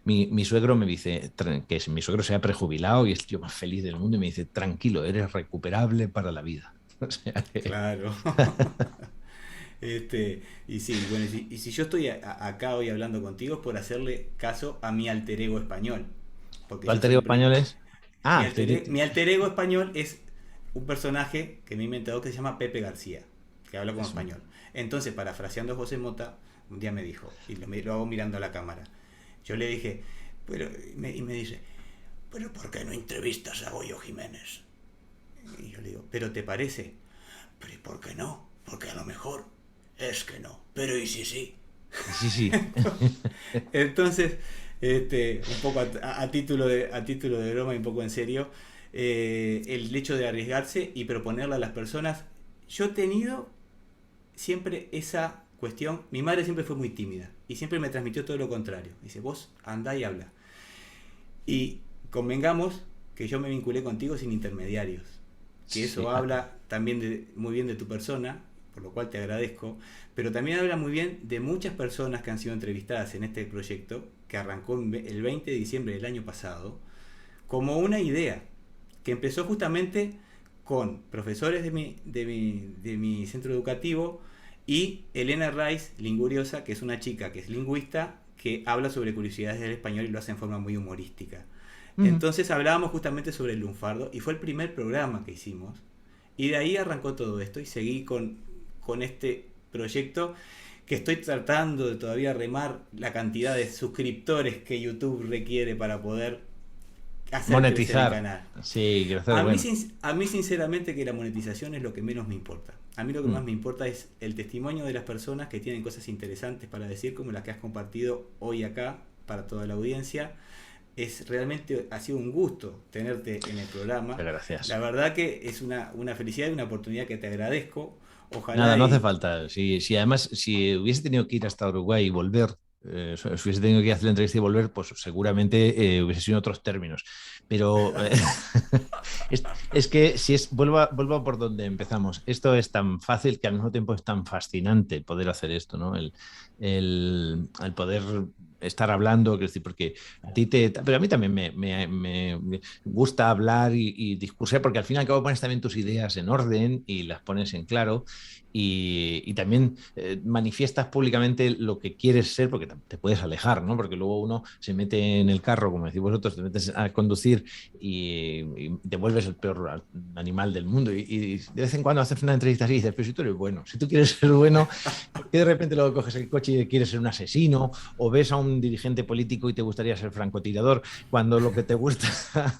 Speaker 2: mi suegro me dice, que mi suegro sea prejubilado y es el tío más feliz del mundo y me dice, tranquilo, eres recuperable para la vida. O sea que,
Speaker 1: Claro. Y sí, bueno, y si yo estoy acá hoy hablando contigo es por hacerle caso a mi alter ego español. Porque
Speaker 2: ¿tu
Speaker 1: yo
Speaker 2: alter ego
Speaker 1: siempre.
Speaker 2: español es? Ah,
Speaker 1: Mi alter ego español es un personaje que me he inventado que se llama Pepe García, que habla como
Speaker 2: es un-
Speaker 1: español. Entonces, parafraseando a José Mota, un día me dijo, y lo hago mirando a la cámara, yo le dije, y me dice, ¿pero por qué no entrevistas a Goyo Jiménez? Y yo le digo, ¿pero te parece? ¿Pero y por qué no? Porque a lo mejor es que no. Pero ¿y si sí?
Speaker 2: sí, sí.
Speaker 1: Entonces, un poco a título de broma y un poco en serio, el hecho de arriesgarse y proponerle a las personas, yo he tenido siempre esa cuestión, mi madre siempre fue muy tímida y siempre me transmitió todo lo contrario. Dice, vos andá y habla. Y convengamos que yo me vinculé contigo sin intermediarios. Que eso
Speaker 2: Sí.
Speaker 1: habla también muy bien de tu persona, por lo cual te agradezco, pero también habla muy bien de muchas personas que han sido entrevistadas en este proyecto, que arrancó el 20 de diciembre del año pasado, como una idea, que empezó justamente con profesores de mi centro educativo y Elena Rice, Linguriosa, que es una chica que es lingüista, que habla sobre curiosidades del español y lo hace en forma muy humorística.
Speaker 2: Ujú.
Speaker 1: Entonces hablábamos justamente sobre el lunfardo y fue el primer programa que hicimos. Y de ahí arrancó todo esto y seguí con este proyecto que estoy tratando de todavía remar la cantidad de suscriptores que YouTube requiere para poder hacer crecer el
Speaker 2: Monetizar.
Speaker 1: canal.
Speaker 2: Sí, crecer, bueno.
Speaker 1: A mí sinceramente que la monetización es lo que menos me importa. A mí lo que
Speaker 2: Mm.
Speaker 1: más me importa es el testimonio de las personas que tienen cosas interesantes para decir, como las que has compartido hoy acá para toda la audiencia. Es realmente, ha sido un gusto tenerte en el programa.
Speaker 2: Gracias.
Speaker 1: La verdad que es una felicidad y una oportunidad que te agradezco.
Speaker 2: Nada,
Speaker 1: Ojalá
Speaker 2: no hace
Speaker 1: y...
Speaker 2: falta. Si además, si hubiese tenido que ir hasta Uruguay y volver, si hubiese tenido que ir a hacer la entrevista y volver, pues seguramente hubiese sido en otros términos. Pero es que si es, vuelvo por donde empezamos. Esto es tan fácil que al mismo tiempo es tan fascinante el poder hacer esto, ¿no? El poder estar hablando, quiero decir, porque a ti pero a mí también me gusta hablar y discursar, porque al fin y al cabo pones también tus ideas en orden y las pones en claro. Y también manifiestas públicamente lo que quieres ser, porque te puedes alejar, ¿no? Porque luego uno se mete en el carro, como decís vosotros, te metes a conducir y te vuelves el peor animal del mundo. Y de vez en cuando haces una entrevista así y dices, pero si tú eres bueno, si tú quieres ser bueno, ¿por qué de repente luego coges el coche y quieres ser un asesino? O ves a un dirigente político y te gustaría ser francotirador, cuando lo que te gusta,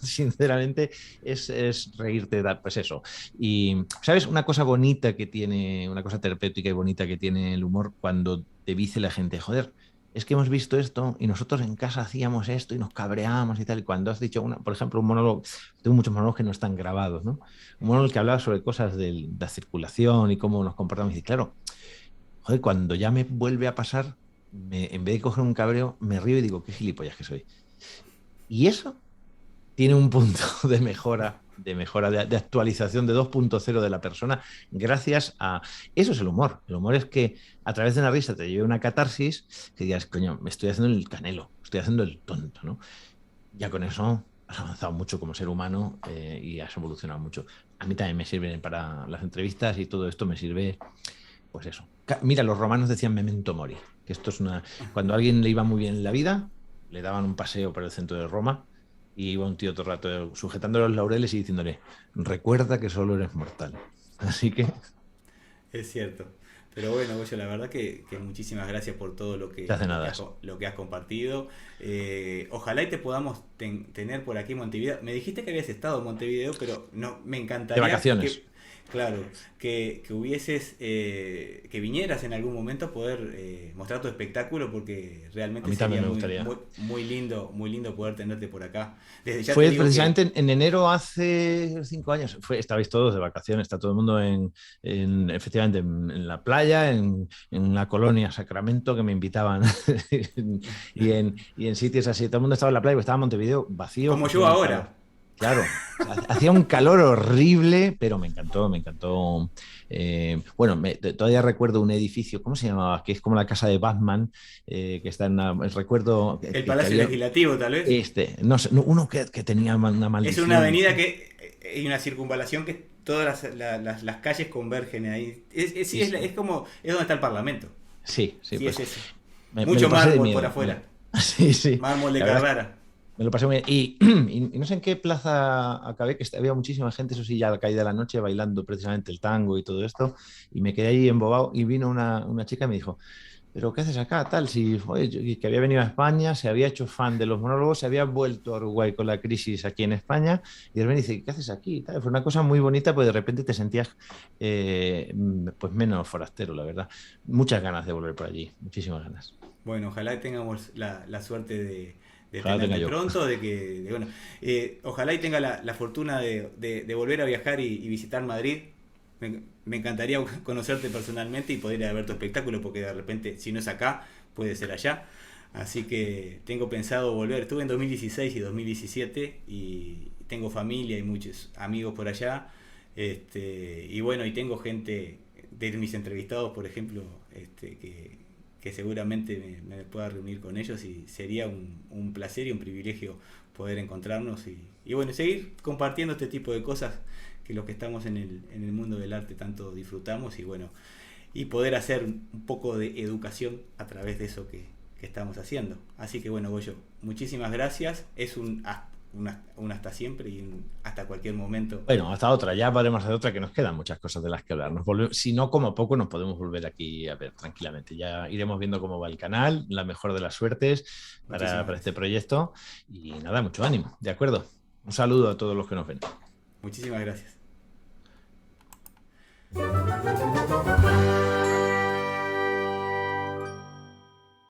Speaker 2: sinceramente, es reírte, pues eso. Y, ¿sabes? Una cosa bonita que tiene, una cosa terapéutica y bonita que tiene el humor cuando te dice la gente, joder, es que hemos visto esto y nosotros en casa hacíamos esto y nos cabreamos y tal. Y cuando has dicho, por ejemplo, un monólogo, tengo muchos monólogos que no están grabados, ¿no? Un monólogo que hablaba sobre cosas de la circulación y cómo nos comportamos. Y dice, claro, joder, cuando ya me vuelve a pasar, en vez de coger un cabreo, me río y digo, qué gilipollas que soy. Y eso tiene un punto de actualización de 2.0 de la persona, gracias a... Eso es el humor. El humor es que a través de una risa te lleve una catarsis que digas, coño, me estoy haciendo el canelo, estoy haciendo el tonto, ¿no? Ya con eso has avanzado mucho como ser humano y has evolucionado mucho. A mí también me sirve para las entrevistas y todo esto me sirve, pues eso. Mira, los romanos decían memento mori, que esto es una... Cuando a alguien le iba muy bien en la vida, le daban un paseo por el centro de Roma y iba un tío todo el rato sujetando los laureles y diciéndole, recuerda que solo eres mortal. Así que
Speaker 1: Es cierto. Pero bueno, Goyo, la verdad que muchísimas gracias por todo
Speaker 2: te hace nada eso.
Speaker 1: lo que has compartido. Ojalá y te podamos tener por aquí en Montevideo. Me dijiste que habías estado en Montevideo, pero no, me
Speaker 2: De
Speaker 1: encantaría
Speaker 2: vacaciones.
Speaker 1: claro, que hubieses, que vinieras en algún momento a poder mostrar tu espectáculo, porque
Speaker 2: A
Speaker 1: realmente
Speaker 2: mí también
Speaker 1: sería
Speaker 2: me gustaría.
Speaker 1: muy lindo poder tenerte por acá. Desde ya te
Speaker 2: Fue
Speaker 1: digo que
Speaker 2: precisamente en enero hace 5 años. Estabais todos de vacaciones, está todo el mundo efectivamente en la playa, en la colonia Sacramento, que me invitaban, y en sitios así. Todo el mundo estaba en la playa, porque estaba Montevideo vacío,
Speaker 1: como
Speaker 2: hacía
Speaker 1: yo
Speaker 2: un calor.
Speaker 1: ahora.
Speaker 2: Claro, hacía un calor horrible, pero me encantó, me encantó. Bueno, todavía recuerdo un edificio, ¿cómo se llamaba? Que es como la casa de Batman, que está recuerdo
Speaker 1: El
Speaker 2: que
Speaker 1: Palacio
Speaker 2: había
Speaker 1: Legislativo, tal vez.
Speaker 2: no sé, uno que tenía una
Speaker 1: Es una
Speaker 2: maldición.
Speaker 1: avenida que hay una circunvalación que todas las calles convergen ahí.
Speaker 2: Sí,
Speaker 1: Sí,
Speaker 2: sí,
Speaker 1: es como, es donde está el Parlamento.
Speaker 2: sí, sí,
Speaker 1: Sí, es
Speaker 2: pues
Speaker 1: ese.
Speaker 2: me lo
Speaker 1: Mucho
Speaker 2: pasé de
Speaker 1: mármol por
Speaker 2: miedo.
Speaker 1: afuera.
Speaker 2: Sí, sí,
Speaker 1: Mármol de
Speaker 2: la verdad es que
Speaker 1: Carrara.
Speaker 2: me lo pasé muy bien. Y no sé en qué plaza acabé, que había muchísima gente, eso sí, ya a la caída de la noche, bailando precisamente el tango y todo esto, y me quedé ahí embobado y vino una chica y me dijo, ¿pero qué haces acá? Tal, si, oye, que había venido a España, se había hecho fan de los monólogos, se había vuelto a Uruguay con la crisis aquí en España, y de repente dice, ¿qué haces aquí? Tal, fue una cosa muy bonita, pues de repente te sentías pues menos forastero, la verdad. Muchas ganas de volver por allí, muchísimas ganas.
Speaker 1: Bueno, ojalá tengamos la suerte de
Speaker 2: Ojalá tenga
Speaker 1: tenerte
Speaker 2: yo.
Speaker 1: pronto, ojalá y tenga la fortuna de volver a viajar y visitar Madrid. me encantaría conocerte personalmente y poder ir a ver tu espectáculo, porque de repente, si no es acá, puede ser allá. Así que tengo pensado volver. Estuve en 2016 y 2017 y tengo familia y muchos amigos por allá. Y bueno, y tengo gente de mis entrevistados, por ejemplo, que seguramente me pueda reunir con ellos y sería un placer y un privilegio poder encontrarnos y bueno, seguir compartiendo este tipo de cosas que los que estamos en el mundo del arte tanto disfrutamos y bueno, y poder hacer un poco de educación a través de eso que estamos haciendo. Así que bueno, Goyo, muchísimas gracias. Es un hasta siempre y un hasta cualquier momento.
Speaker 2: Bueno, hasta otra, ya podremos hacer otra, que nos quedan muchas cosas de las que hablar. Si no, como poco, nos podemos volver aquí a ver tranquilamente. Ya iremos viendo cómo va el canal, la mejor de las suertes
Speaker 1: Muchísimas
Speaker 2: para este
Speaker 1: gracias.
Speaker 2: proyecto. Y nada, mucho ánimo, ¿de acuerdo? Un saludo a todos los que nos ven.
Speaker 1: Muchísimas gracias.